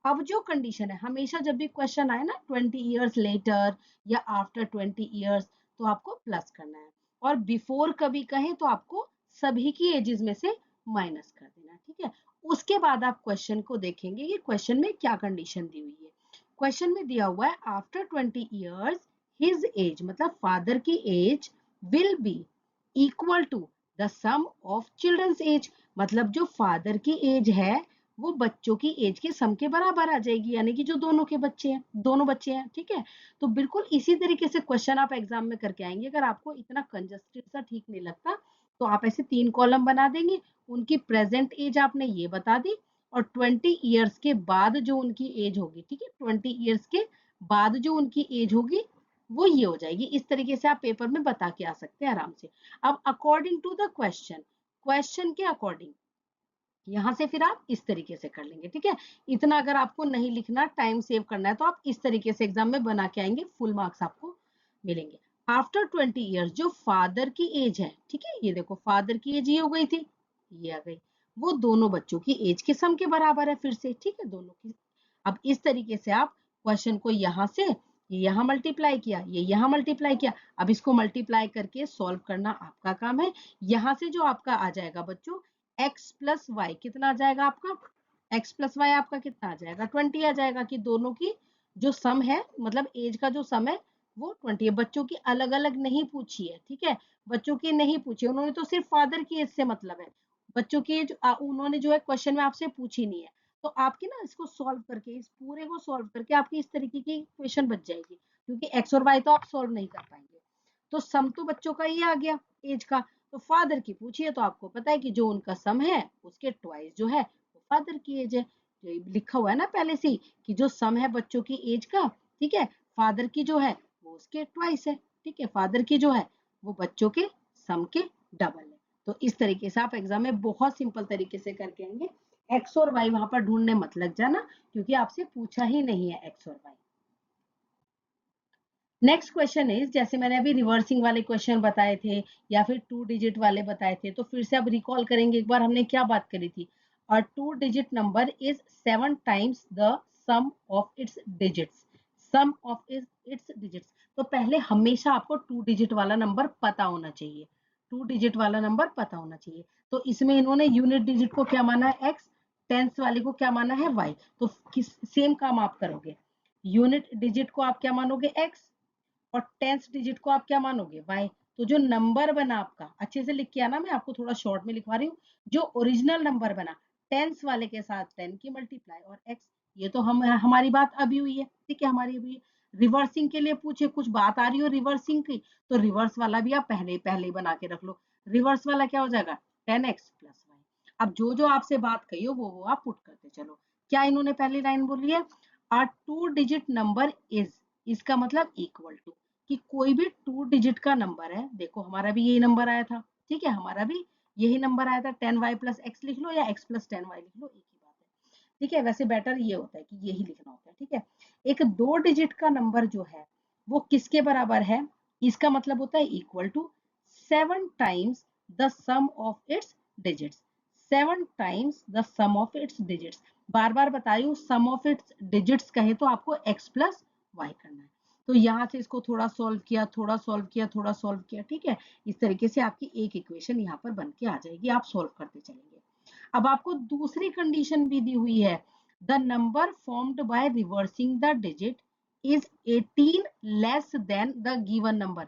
अब जो कंडीशन है, हमेशा जब भी क्वेश्चन आए ना 20 ईयर्स लेटर या आफ्टर 20 ईयर्स, तो आपको प्लस करना है, और बिफोर कभी कहें तो आपको सभी की एजेस में से माइनस कर देना। ठीक है, उसके बाद आप क्वेश्चन को देखेंगे कि क्वेश्चन में क्या कंडीशन दी हुई है। क्वेश्चन में दिया हुआ है आफ्टर 20 ईयर्स हिज एज, मतलब फादर की age will be equal to the sum of children's age, मतलब जो फादर की एज है वो बच्चों की एज के सम के बराबर आ जाएगी, यानी कि जो दोनों के बच्चे हैं, दोनों बच्चे हैं। ठीक है, तो बिल्कुल इसी तरीके से क्वेश्चन आप एग्जाम में करके आएंगे। अगर आपको इतना कंजस्टेड सा ठीक नहीं लगता तो आप ऐसे 3 कॉलम बना देंगे, उनकी प्रेजेंट एज आपने ये बता दी, और 20 ईयर्स के बाद जो उनकी एज होगी, ठीक है, 20 ईयर्स के बाद जो उनकी एज होगी वो ये हो जाएगी। इस तरीके से आप पेपर में बता के आ सकते हैं आराम से। अब according to the question, question के अकॉर्डिंग यहाँ से फिर आप इस तरीके से कर लेंगे। ठीक है, इतना अगर आपको नहीं लिखना, टाइम सेव करना है, तो आप इस तरीके से एग्जाम में बना के आएंगे, फुल मार्क्स आपको मिलेंगे। आफ्टर 20 ईयर्स जो फादर की एज है, ठीक है, ये देखो फादर की एज ये हो गई थी, ये आ गई, वो दोनों बच्चों की एज के सम के बराबर है फिर से। ठीक है, दोनों की। अब इस तरीके से आप क्वेश्चन को यहाँ से ये यहाँ मल्टीप्लाई किया, ये यहाँ मल्टीप्लाई किया, अब इसको मल्टीप्लाई करके सॉल्व करना आपका काम है। यहाँ से जो आपका आ जाएगा बच्चों x प्लस वाई, कितना आ जाएगा आपका, x प्लस वाई आपका कितना आ जाएगा, 20 आ जाएगा, कि दोनों की जो सम है, मतलब एज का जो सम है वो 20 है। बच्चों की अलग अलग नहीं पूछी है। ठीक है, बच्चों की नहीं पूछी, उन्होंने तो सिर्फ फादर की एज से मतलब है, बच्चों की एज उन्होंने जो है क्वेश्चन में आपसे पूछी नहीं है। तो आपकी ना इसको सॉल्व करके, इस पूरे को सॉल्व करके आपकी इस तरीके की इक्वेशन बच जाएगी, क्योंकि x और y तो आप सॉल्व नहीं कर पाएंगे। तो सम तो बच्चों का ये आ गया एज का, तो फादर की पूछिए तो आपको पता है कि जो उनका सम है उसके ट्वाइस जो है वो फादर की एज है। जो लिखा हुआ है ना पहले से ही कि जो सम है बच्चों की एज का, ठीक है, फादर की जो है वो उसके ट्वाइस है। ठीक है, फादर की जो है वो बच्चों के सम के डबल है। तो इस तरीके से आप एग्जाम में बहुत सिंपल तरीके से करके आएंगे। एक्स और वाई वहां पर ढूंढने मत लग जाना, क्योंकि आपसे पूछा ही नहीं है एक्स और वाई। नेक्स्ट क्वेश्चन इज, जैसे मैंने अभी रिवर्सिंग वाले क्वेश्चन बताए थे या फिर 2 डिजिट वाले बताए थे, तो फिर से अब रिकॉल करेंगे एक बार हमने क्या बात करी थी। और 2 digit number is 7 times the sum of its digits, sum of its digits. तो पहले हमेशा आपको 2 डिजिट वाला नंबर पता होना चाहिए, 2 डिजिट वाला नंबर पता होना चाहिए। तो इसमें इन्होंने यूनिट डिजिट को क्या माना है x, टेंस वाले को क्या माना है y। तो किस सेम काम आप करोगे, यूनिट डिजिट को आप क्या मानोगे x, और टेंथ डिजिट को आप क्या मानोगे y। तो जो नंबर बना आपका, अच्छे से लिख के आना, मैं आपको थोड़ा शॉर्ट में लिखवा रही हूँ, जो ओरिजिनल नंबर बना टेंस वाले के साथ 10 की मल्टीप्लाई और x, ये तो हम हमारी बात अभी हुई है। ठीक है, हमारी अभी रिवर्सिंग के लिए पूछे, कुछ बात आ रही हो रिवर्सिंग की, तो रिवर्स वाला भी आप पहले पहले बना के रख लो। रिवर्स वाला क्या हो जाएगा 10x प्लस अब जो जो आपसे बात कही हो वो आप पुट करते चलो। क्या इन्होंने पहली लाइन बोली है, अ 2 डिजिट नंबर इज, इसका मतलब इक्वल टू, कि कोई भी 2 डिजिट का नंबर है, देखो हमारा भी यही नंबर आया था, ठीक है, हमारा भी यही नंबर आया था, 10y प्लस एक्स लिख लो या x प्लस 10y लिख लो, एक ही बात है, ठीक है। वैसे बेटर ये होता है कि यही लिखना होता है, ठीक है। एक 2 डिजिट का नंबर जो है वो किसके बराबर है, इसका मतलब होता है equal to 7 times the sum of its digits, 7 times the sum of its digits. बार बार बताइए, सम ऑफ इट्स डिजिट्स कहे तो आपको x प्लस वाई करना है। तो यहाँ से इसको थोड़ा सॉल्व किया, थोड़ा सॉल्व किया, थोड़ा सॉल्व किया, ठीक है। इस तरीके से आपकी एक इक्वेशन यहाँ पर बन के आ जाएगी, आप सॉल्व करते चलेंगे। अब आपको दूसरी कंडीशन भी दी हुई है, the number formed by reversing the digit is 18 less than the given number.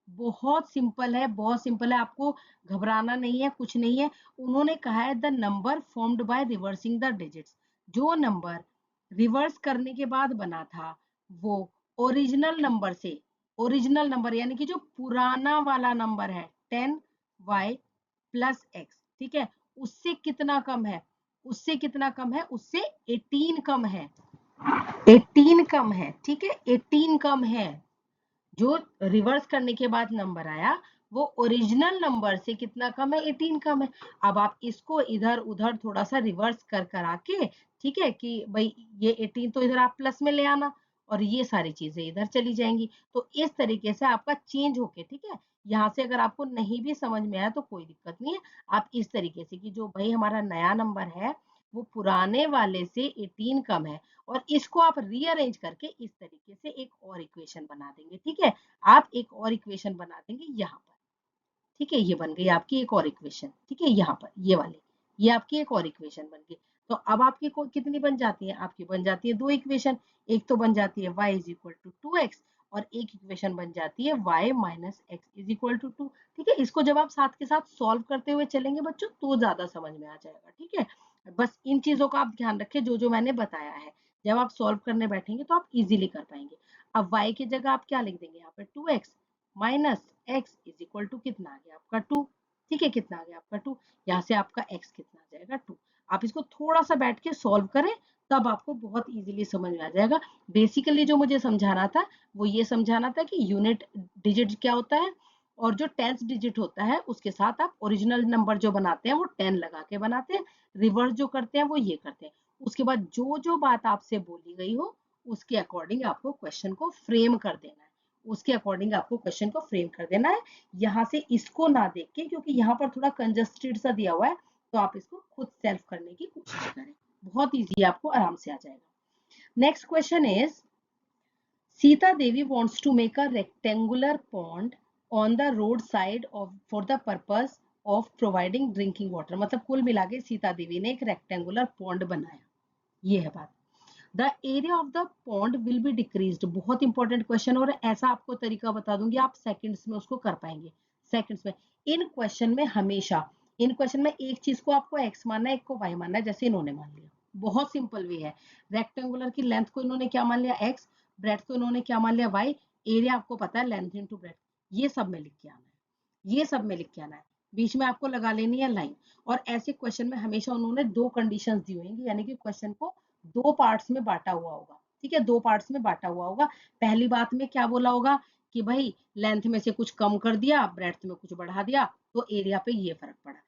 बहुत सिंपल है, बहुत सिंपल है, आपको घबराना नहीं है, कुछ नहीं है। उन्होंने कहा है the number formed by reversing the digits, जो नंबर रिवर्स करने के बाद बना था वो ओरिजिनल नंबर से, ओरिजिनल नंबर यानी कि जो पुराना वाला नंबर है 10y प्लस एक्स, ठीक है, उससे कितना कम है, उससे कितना कम है, उससे 18 कम है, 18 कम है, ठीक है, 18 कम है। जो रिवर्स करने के बाद नंबर आया वो ओरिजिनल नंबर से कितना कम है, 18 कम है। अब आप इसको इधर उधर थोड़ा सा रिवर्स कर करा के, ठीक है, कि भाई ये 18 तो इधर आप प्लस में ले आना और ये सारी चीजें इधर चली जाएंगी। तो इस तरीके से आपका चेंज होके, ठीक है, यहाँ से अगर आपको नहीं भी समझ में आया तो कोई दिक्कत नहीं है, आप इस तरीके से कि जो भाई हमारा नया नंबर है वो पुराने वाले से 18 कम है, और इसको आप रीअरेंज करके इस तरीके से एक और इक्वेशन बना देंगे, ठीक है। आप एक और इक्वेशन बना देंगे यहाँ पर, ठीक है, ये बन गई आपकी एक और इक्वेशन, ठीक है, यहाँ पर ये वाली, ये आपकी एक और इक्वेशन बन गई। तो अब आपकी कितनी बन जाती है, आपकी बन जाती है दो इक्वेशन, एक तो बन जाती है y is equal to 2x और एक इक्वेशन बन जाती है y minus x is equal to 2, ठीक है। इसको जब आप साथ के साथ सॉल्व करते हुए चलेंगे बच्चों तो ज्यादा समझ में आ जाएगा, ठीक है। बस इन चीजों का आप ध्यान रखें जो जो मैंने बताया है, जब आप सॉल्व करने बैठेंगे तो आप इजीली कर पाएंगे। अब y की जगह आप क्या लिख देंगे, यहाँ पे 2x minus x is equal to कितना आ गया आपका 2, ठीक है, कितना आ गया आपका 2, यहाँ से आपका x कितना आ जाएगा 2। आप इसको थोड़ा सा बैठ के सॉल्व करें तब आपको बहुत इजीली समझ में आ जाएगा। बेसिकली जो मुझे समझाना था वो ये समझाना था कि यूनिट डिजिट क्या होता है, और जो टेंथ डिजिट होता है उसके साथ आप ओरिजिनल नंबर जो बनाते हैं वो 10 लगा के बनाते हैं, रिवर्स जो करते हैं वो ये करते हैं। उसके बाद जो जो बात आपसे बोली गई हो उसके अकॉर्डिंग आपको क्वेश्चन को फ्रेम कर देना है, उसके अकॉर्डिंग आपको क्वेश्चन को फ्रेम कर देना है। यहाँ से इसको ना देख के, क्योंकि यहाँ पर थोड़ा कंजस्टेड सा दिया हुआ है, तो आप इसको खुद सेल्फ करने की कोशिश करें, बहुत इजी, आपको आराम से आ जाएगा। Next question is, Sita Devi wants to make a rectangular pond on the roadside of for the purpose of providing drinking water। मतलब कुल मिला के सीता देवी ने एक रेक्टेंगुलर पॉन्ड बनाया, ये है बात। The area of the pond will be decreased, बहुत इंपॉर्टेंट क्वेश्चन, और ऐसा आपको तरीका बता दूंगी आप सेकंड्स में उसको कर पाएंगे, सेकंड्स में। इन क्वेश्चन में हमेशा, इन क्वेश्चन में एक चीज को आपको x मानना है, एक को y मानना है, जैसे इन्होंने मान लिया, बहुत सिंपल वे है। रेक्टेंगुलर की लेंथ को इन्होंने क्या मान लिया x, ब्रेथ को इन्होंने क्या मान लिया y, एरिया आपको पता है लेंथ इनटू ब्रेथ, ये सब में लिख के आना है, ये सब में लिख के आना है, बीच में आपको लगा लेनी है लाइन। और ऐसे क्वेश्चन में हमेशा उन्होंने दो कंडीशंस दी होंगी, यानी कि क्वेश्चन को दो पार्ट्स में बांटा हुआ होगा, ठीक है, दो पार्ट्स में बांटा हुआ होगा। पहली बात में क्या बोला होगा कि भाई लेंथ में से कुछ कम कर दिया, ब्रेथ में कुछ बढ़ा दिया, तो एरिया पे ये फर्क पड़ा।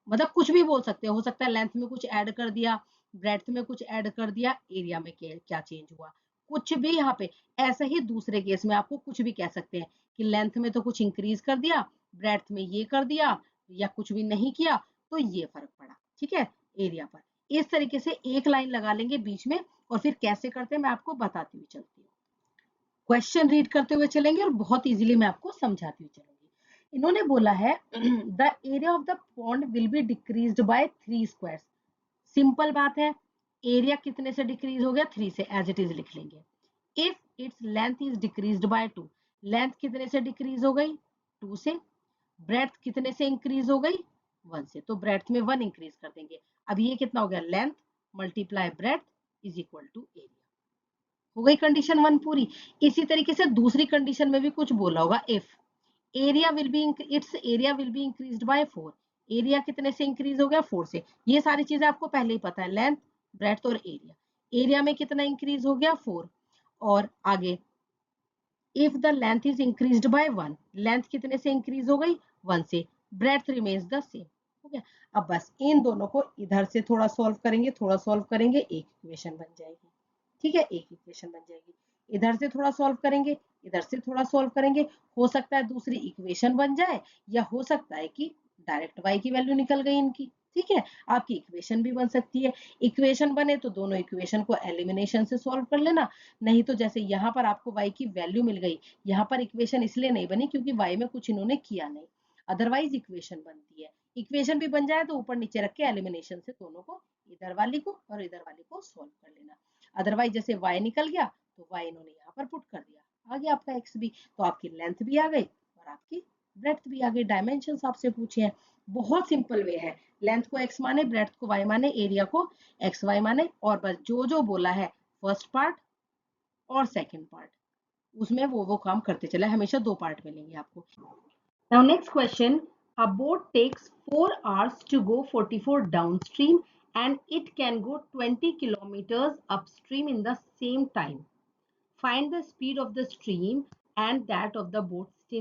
मतलब कुछ भी बोल सकते हो सकता है लेंथ में कुछ ऐड कर दिया, ब्रेथ में कुछ ऐड कर दिया, एरिया में क्या चेंज हुआ, कुछ भी यहाँ पे। ऐसे ही दूसरे केस में आपको कुछ भी कह सकते हैं कि लेंथ में तो कुछ इंक्रीज कर दिया, ब्रेथ में ये कर दिया, या कुछ भी नहीं किया तो ये फर्क पड़ा, ठीक है, एरिया पर। इस तरीके से एक लाइन लगा लेंगे बीच में, और फिर कैसे करते हैं मैं आपको बताती हुई चलती हूँ। क्वेश्चन रीड करते हुए चलेंगे और बहुत इजीली मैं आपको समझाती हुई चलूंगी। इन्होंने बोला है the area of the pond will be decreased bye 3 squares. Simple बात है, एरिया कितने से डिक्रीज हो गया, 3 से, एज इट इज लिख लेंगे। If its length is decreased bye 2, length कितने से डिक्रीज हो गई, 2 से। ब्रेथ कितने से इंक्रीज हो गई, 1 से, तो ब्रेथ में 1 इंक्रीज कर देंगे। अब ये कितना हो गया, length multiply breadth is equal to area, हो गई कंडीशन 1 पूरी। इसी तरीके से दूसरी कंडीशन में भी कुछ बोला होगा, if area will be it's area will be increased by 4, area कितने से इंक्रीज हो गया, 4 से। ये सारी चीजें आपको पहले ही पता है, लेंथ, ब्रेड्थ और एरिया। एरिया में कितना इंक्रीज हो गया, 4। और आगे if the length is increased by 1, length कितने से इंक्रीज हो गई, 1 से। Breadth remains the same. हो गया। अब बस इन दोनों को इधर से थोड़ा सॉल्व करेंगे, थोड़ा सॉल्व करेंगे, एक इक्वेशन बन जाएगी। ठीक है, एक इक्वेशन बन जाएगी। इधर से थोड़ा सॉल्व करेंगे, इधर से थोड़ा सॉल्व करेंगे, हो सकता है दूसरी इक्वेशन बन जाए, या हो सकता है कि डायरेक्ट y की वैल्यू निकल गई इनकी। ठीक है, आपकी इक्वेशन भी बन सकती है। इक्वेशन बने तो दोनों इक्वेशन को एलिमिनेशन से सॉल्व कर लेना, नहीं तो जैसे यहाँ पर आपको y की वैल्यू मिल गई, यहाँ पर इक्वेशन इसलिए नहीं बनी क्योंकि y में कुछ इन्होंने किया नहीं, अदरवाइज इक्वेशन बनती है। इक्वेशन भी बन जाए तो ऊपर नीचे रख के एलिमिनेशन से दोनों को, इधर वाली को और इधर वाली को सॉल्व कर लेना। अदरवाइज जैसे y निकल गया तो y इन्होंने यहाँ पर पुट कर दिया, आ गया आपका x भी, तो आपकी लेंथ भी आ गई और आपकी ब्रेड्थ भी आ गई। डायमेंशंस आपसे पूछे हैं, बहुत सिंपल वे है। लेंथ को x माने, ब्रेड्थ को y माने, एरिया को एक्स वाई माने, और बस जो जो बोला है फर्स्ट पार्ट और सेकंड पार्ट, उसमें वो काम करते चले। हमेशा 2 पार्ट मिलेंगे आपको। Now next question, a boat takes 4 hours to go 44 downstream and it can go 20 kilometers upstream in the same time. Find the speed of the stream and that of the boat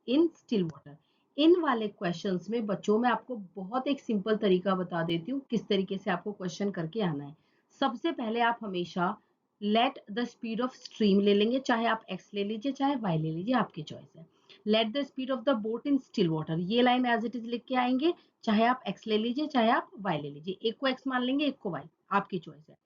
in still water. इन वाले questions में बच्चों में आपको बहुत एक simple तरीका बता देती हूँ किस तरीके से आपको क्वेश्चन करके आना है। सबसे पहले आप हमेशा let the speed of stream ले लेंगे, चाहे आप x ले लीजिए चाहे y ले लीजिए, आपकी चॉइस है। Let the speed of the boat in still water, ये लाइन एज इट इज लिख के आएंगे, चाहे आप x ले लीजिए चाहे आप y ले लीजिए, एक को x मान लेंगे एक को y, आपकी चॉइस है।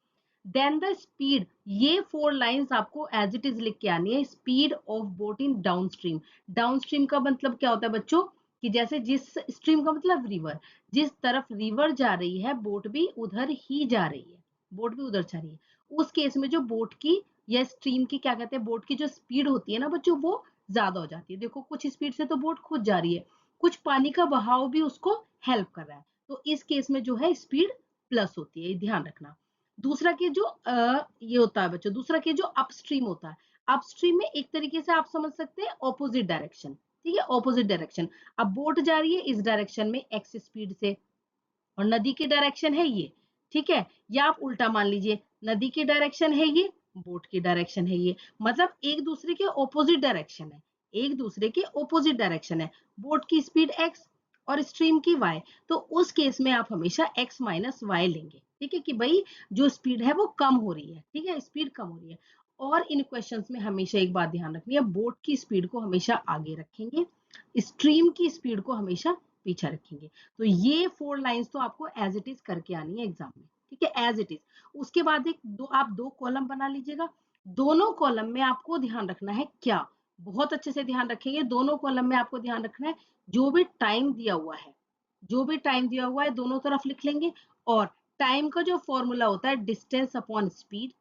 देन द स्पीड, ये 4 लाइंस आपको एज इट इज लिख के आनी है। Speed of boat in downstream, downstream का मतलब क्या होता है बच्चों, कि जैसे जिस स्ट्रीम का मतलब रिवर, जिस तरफ रिवर जा रही है बोट भी उधर ही जा रही है, बोट भी उधर जा रही है। उस केस में जो बोट की या स्ट्रीम की क्या कहते हैं, बोट की जो स्पीड होती है ना बच्चों, वो ज्यादा हो जाती है। देखो कुछ स्पीड से तो बोट खुद जा रही है, कुछ पानी का बहाव भी उसको हेल्प कर रहा है, तो इस केस में जो है स्पीड प्लस होती है, ध्यान रखना। दूसरा के जो ये होता है बच्चों, दूसरा के जो अपस्ट्रीम होता है, अपस्ट्रीम में एक तरीके से आप समझ सकते हैं ऑपोजिट डायरेक्शन। ठीक है, ऑपोजिट डायरेक्शन। अब बोट जा रही है इस डायरेक्शन में एक्स स्पीड से, और नदी की डायरेक्शन है ये। ठीक है, या आप उल्टा मान लीजिए, नदी की डायरेक्शन है ये, बोट की डायरेक्शन है ये, मतलब एक दूसरे के ऑपोजिट डायरेक्शन है, एक दूसरे के ऑपोजिट डायरेक्शन है। बोट की स्पीड x और स्ट्रीम की y, तो उस केस में आप हमेशा x माइनस वाई लेंगे। ठीक है, कि भाई जो स्पीड है वो कम हो रही है। ठीक है, स्पीड कम हो रही है। और इन क्वेश्चंस में हमेशा एक बात ध्यान रखनी है, बोट की स्पीड को हमेशा आगे रखेंगे, स्ट्रीम की स्पीड को हमेशा पीछे रखेंगे। तो ये 4 लाइंस तो आपको एज इट इज करके आनी है एग्जाम में। ठीक है, एज इट इज। उसके बाद आप दो कॉलम बना लीजिएगा। दोनों कॉलम में आपको ध्यान रखना है क्या, बहुत अच्छे से ध्यान रखेंगे। दोनों कॉलम में आपको ध्यान रखना है जो भी टाइम दिया हुआ है, जो भी टाइम दिया हुआ है दोनों तरफ लिख लेंगे। और टाइम का जो फॉर्मूला होता है डिस्टेंस अपॉन स्पीड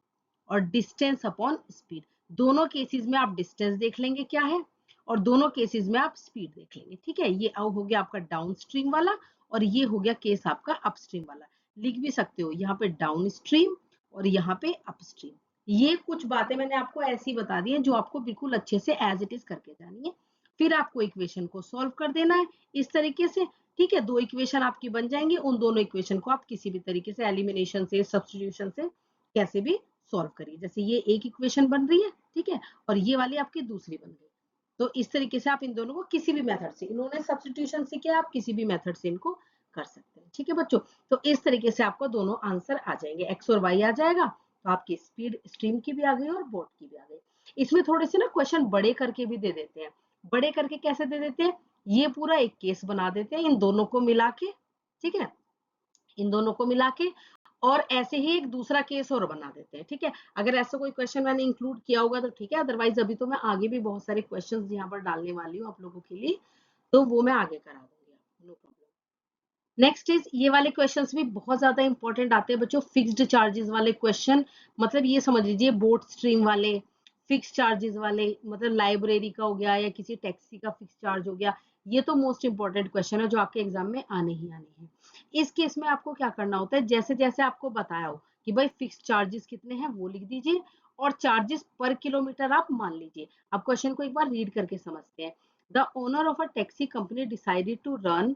और डिस्टेंस अपॉन स्पीड, दोनों केसेस में आप डिस्टेंस देख लेंगे क्या है, और दोनों केसेस में आप स्पीड देख लेंगे। ठीक है, ये हो गया आपका डाउन स्ट्रीम वाला, और ये हो गया केस आपका अपस्ट्रीम वाला। लिख भी सकते हो यहाँ पे डाउन स्ट्रीम और यहाँ पे अपस्ट्रीम। ये कुछ बातें मैंने आपको ऐसी बता दी हैं जो आपको बिल्कुल अच्छे से एज इट इज करके जानी है। फिर आपको इक्वेशन को सॉल्व कर देना है इस तरीके से। ठीक है, 2 इक्वेशन आपकी बन जाएंगी, उन दोनों इक्वेशन को आप किसी भी तरीके से एलिमिनेशन से, सब्स्टिट्यूशन से कैसे भी सॉल्व करिए। जैसे ये एक इक्वेशन बन रही है, ठीक है, और ये वाली आपकी दूसरी बन गई। तो इस तरीके से आप इन दोनों को किसी भी मेथड से, इन्होंने सब्स्टिट्यूशन से किया, आप किसी भी मेथड से इनको कर सकते हैं। ठीक है बच्चों, तो इस तरीके से आपको दोनों आंसर आ जाएंगे, एक्स और वाई आ जाएगा, तो आपकी स्पीड स्ट्रीम की भी आ गई और बोट की भी आ गई। इसमें थोड़े से ना क्वेश्चन बड़े करके भी दे देते हैं। बड़े करके कैसे दे देते हैं, ये पूरा एक केस बना देते हैं इन दोनों को मिला के। ठीक है, इन दोनों को मिला के, और ऐसे ही एक दूसरा केस और बना देते हैं। ठीक है, अगर ऐसा कोई क्वेश्चन मैंने इंक्लूड किया होगा तो ठीक है, अदरवाइज अभी तो मैं आगे भी बहुत सारे क्वेश्चंस यहाँ पर डालने वाली हूँ आप लोगों के लिए, तो वो मैं आगे करा दूंगी, नो प्रॉब्लम। नेक्स्ट इज, ये वाले क्वेश्चंस भी बहुत ज्यादा इंपॉर्टेंट आते हैं बच्चों, फिक्स्ड चार्जेस वाले क्वेश्चन। मतलब ये समझ लीजिए बोट स्ट्रीम वाले, फिक्स चार्जेस वाले, मतलब लाइब्रेरी का हो गया या किसी टैक्सी का फिक्स चार्ज हो गया, ये तो मोस्ट इंपॉर्टेंट क्वेश्चन है जो आपके एग्जाम में आने ही आने हैं। इस केस में आपको क्या करना होता है, जैसे जैसे आपको बताया हो कि भाई फिक्स चार्जेस कितने हैं वो लिख दीजिए, और चार्जेस पर किलोमीटर आप मान लीजिए। अब क्वेश्चन को एक बार रीड करके समझते हैं। The owner of a taxi company decided to run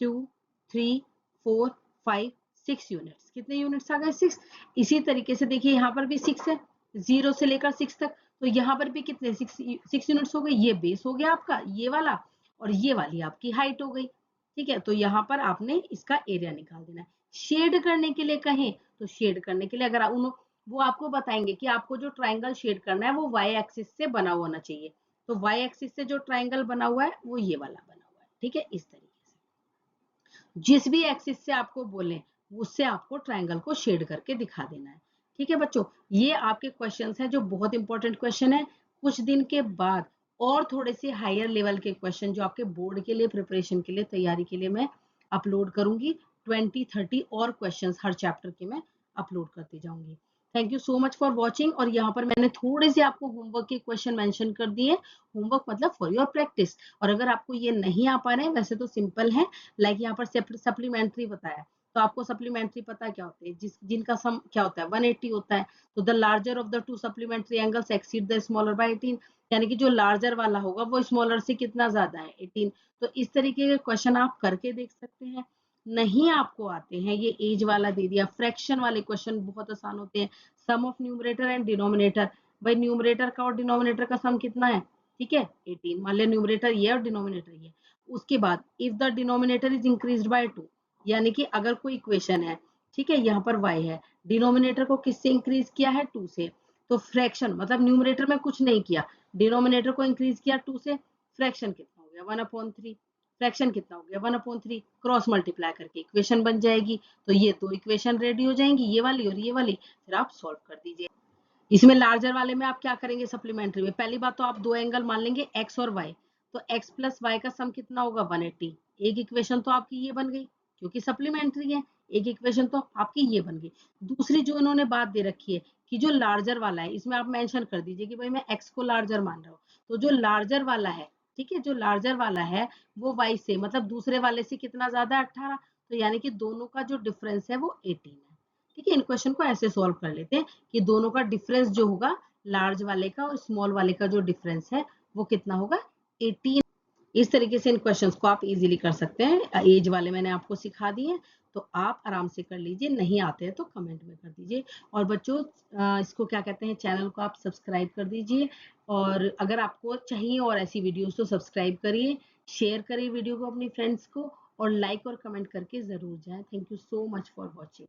2 3 4 5 6 units. कितने यूनिट्स आ गए? 6। इसी तरीके से देखिए यहाँ पर भी 6 है, 0 से लेकर 6 तक, तो यहाँ पर भी कितने 6 यूनिट्स हो गए। ये बेस हो गया आपका ये वाला, और ये वाली आपकी हाइट हो गई। ठीक है, तो यहाँ पर आपने इसका एरिया निकाल देना है। शेड करने के लिए कहें तो शेड करने के लिए अगर वो आपको बताएंगे कि आपको जो ट्राइंगल शेड करना है वो वाई एक्सिस से बना होना चाहिए। तो वाई एक्सिस से जो ट्राइंगल बना हुआ है वो ये वाला बना हुआ है। ठीक है, इस तरीके से जिस भी एक्सिस से आपको बोले उससे आपको ट्राइंगल को शेड करके दिखा देना है। ठीक है बच्चों, ये आपके क्वेश्चंस हैं जो बहुत इंपॉर्टेंट क्वेश्चन है। कुछ दिन के बाद और थोड़े से हायर लेवल के क्वेश्चन जो आपके बोर्ड के लिए प्रिपरेशन के लिए तैयारी के लिए मैं अपलोड करूंगी। 20-30 और क्वेश्चंस हर चैप्टर के मैं अपलोड करती जाऊंगी। Thank you so much for watching. और यहाँ पर मैंने थोड़े से आपको होमवर्क के क्वेश्चन मेंशन कर दिए। होमवर्क मतलब फॉर योर प्रैक्टिस। और अगर आपको ये नहीं आ पा रहे हैं, वैसे तो सिंपल है, लाइक यहाँ पर सप्लीमेंट्री बताया, तो आपको सप्लीमेंट्री पता क्या होते हैं, जिनका सम क्या होता है 180 होता है। तो the larger of the two supplementary angles exceed the smaller by 18, यानी कि जो लार्जर वाला होगा वो स्मॉलर से कितना ज्यादा है 18। तो इस तरीके के क्वेश्चन आप करके देख सकते हैं। नहीं आपको आते हैं, ये एज वाला दे दिया। फ्रैक्शन वाले क्वेश्चन बहुत आसान होते हैं। सम ऑफ न्यूमरेटर एंड डिनोमिनेटर, भाई न्यूमरेटर का और डिनोमिनेटर का सम कितना है? ठीक है 18, मान लिया न्यूमरेटर ये और डिनोमिनेटर ये। उसके बाद if the denominator is increased by 2, यानी कि अगर कोई इक्वेशन है, ठीक है यहाँ पर y है, डिनोमिनेटर को किससे इंक्रीज किया है? 2 से। तो फ्रैक्शन मतलब न्यूमरेटर में कुछ नहीं किया, डिनोमिनेटर को इंक्रीज किया 2 से, फ्रैक्शन कितना हो गया 1/3। फ्रैक्शन कितना हो गया 1/3, क्रॉस मल्टीप्लाई करके इक्वेशन बन जाएगी। तो ये दो इक्वेशन रेडी हो जाएंगी, ये वाली और ये वाली, फिर आप सॉल्व कर दीजिए। इसमें लार्जर वाले में आप क्या करेंगे सप्लीमेंट्री में? पहली बात तो आप दो एंगल मान लेंगे x और y, तो x प्लस y का सम कितना होगा 180। एक इक्वेशन तो आपकी ये बन गई क्योंकि सप्लीमेंट्री है, एक इक्वेशन तो आपकी ये बन गई। दूसरी जो इन्होंने बात दे रखी है कि जो लार्जर वाला है, इसमें आप मेंशन कर दीजिए कि भाई मैं x को लार्जर मान रहा हूँ। तो जो लार्जर वाला है, ठीक है, जो लार्जर वाला है वो y से मतलब दूसरे वाले से कितना ज्यादा है 18, तो यानी कि दोनों का जो डिफरेंस है वो 18 है। ठीक है, इन क्वेश्चन को ऐसे सॉल्व कर लेते हैं कि दोनों का डिफरेंस जो होगा लार्ज वाले का और स्मॉल वाले का जो डिफरेंस है वो कितना होगा 18। इस तरीके से इन क्वेश्चंस को आप इजीली कर सकते हैं। एज वाले मैंने आपको सिखा दिए, तो आप आराम से कर लीजिए। नहीं आते हैं तो कमेंट में कर दीजिए। और बच्चों इसको क्या कहते हैं, चैनल को आप सब्सक्राइब कर दीजिए। और अगर आपको चाहिए और ऐसी वीडियोस तो सब्सक्राइब करिए, शेयर करिए वीडियो को अपनी फ्रेंड्स को, और लाइक और कमेंट करके जरूर जाएं। Thank you so much for watching.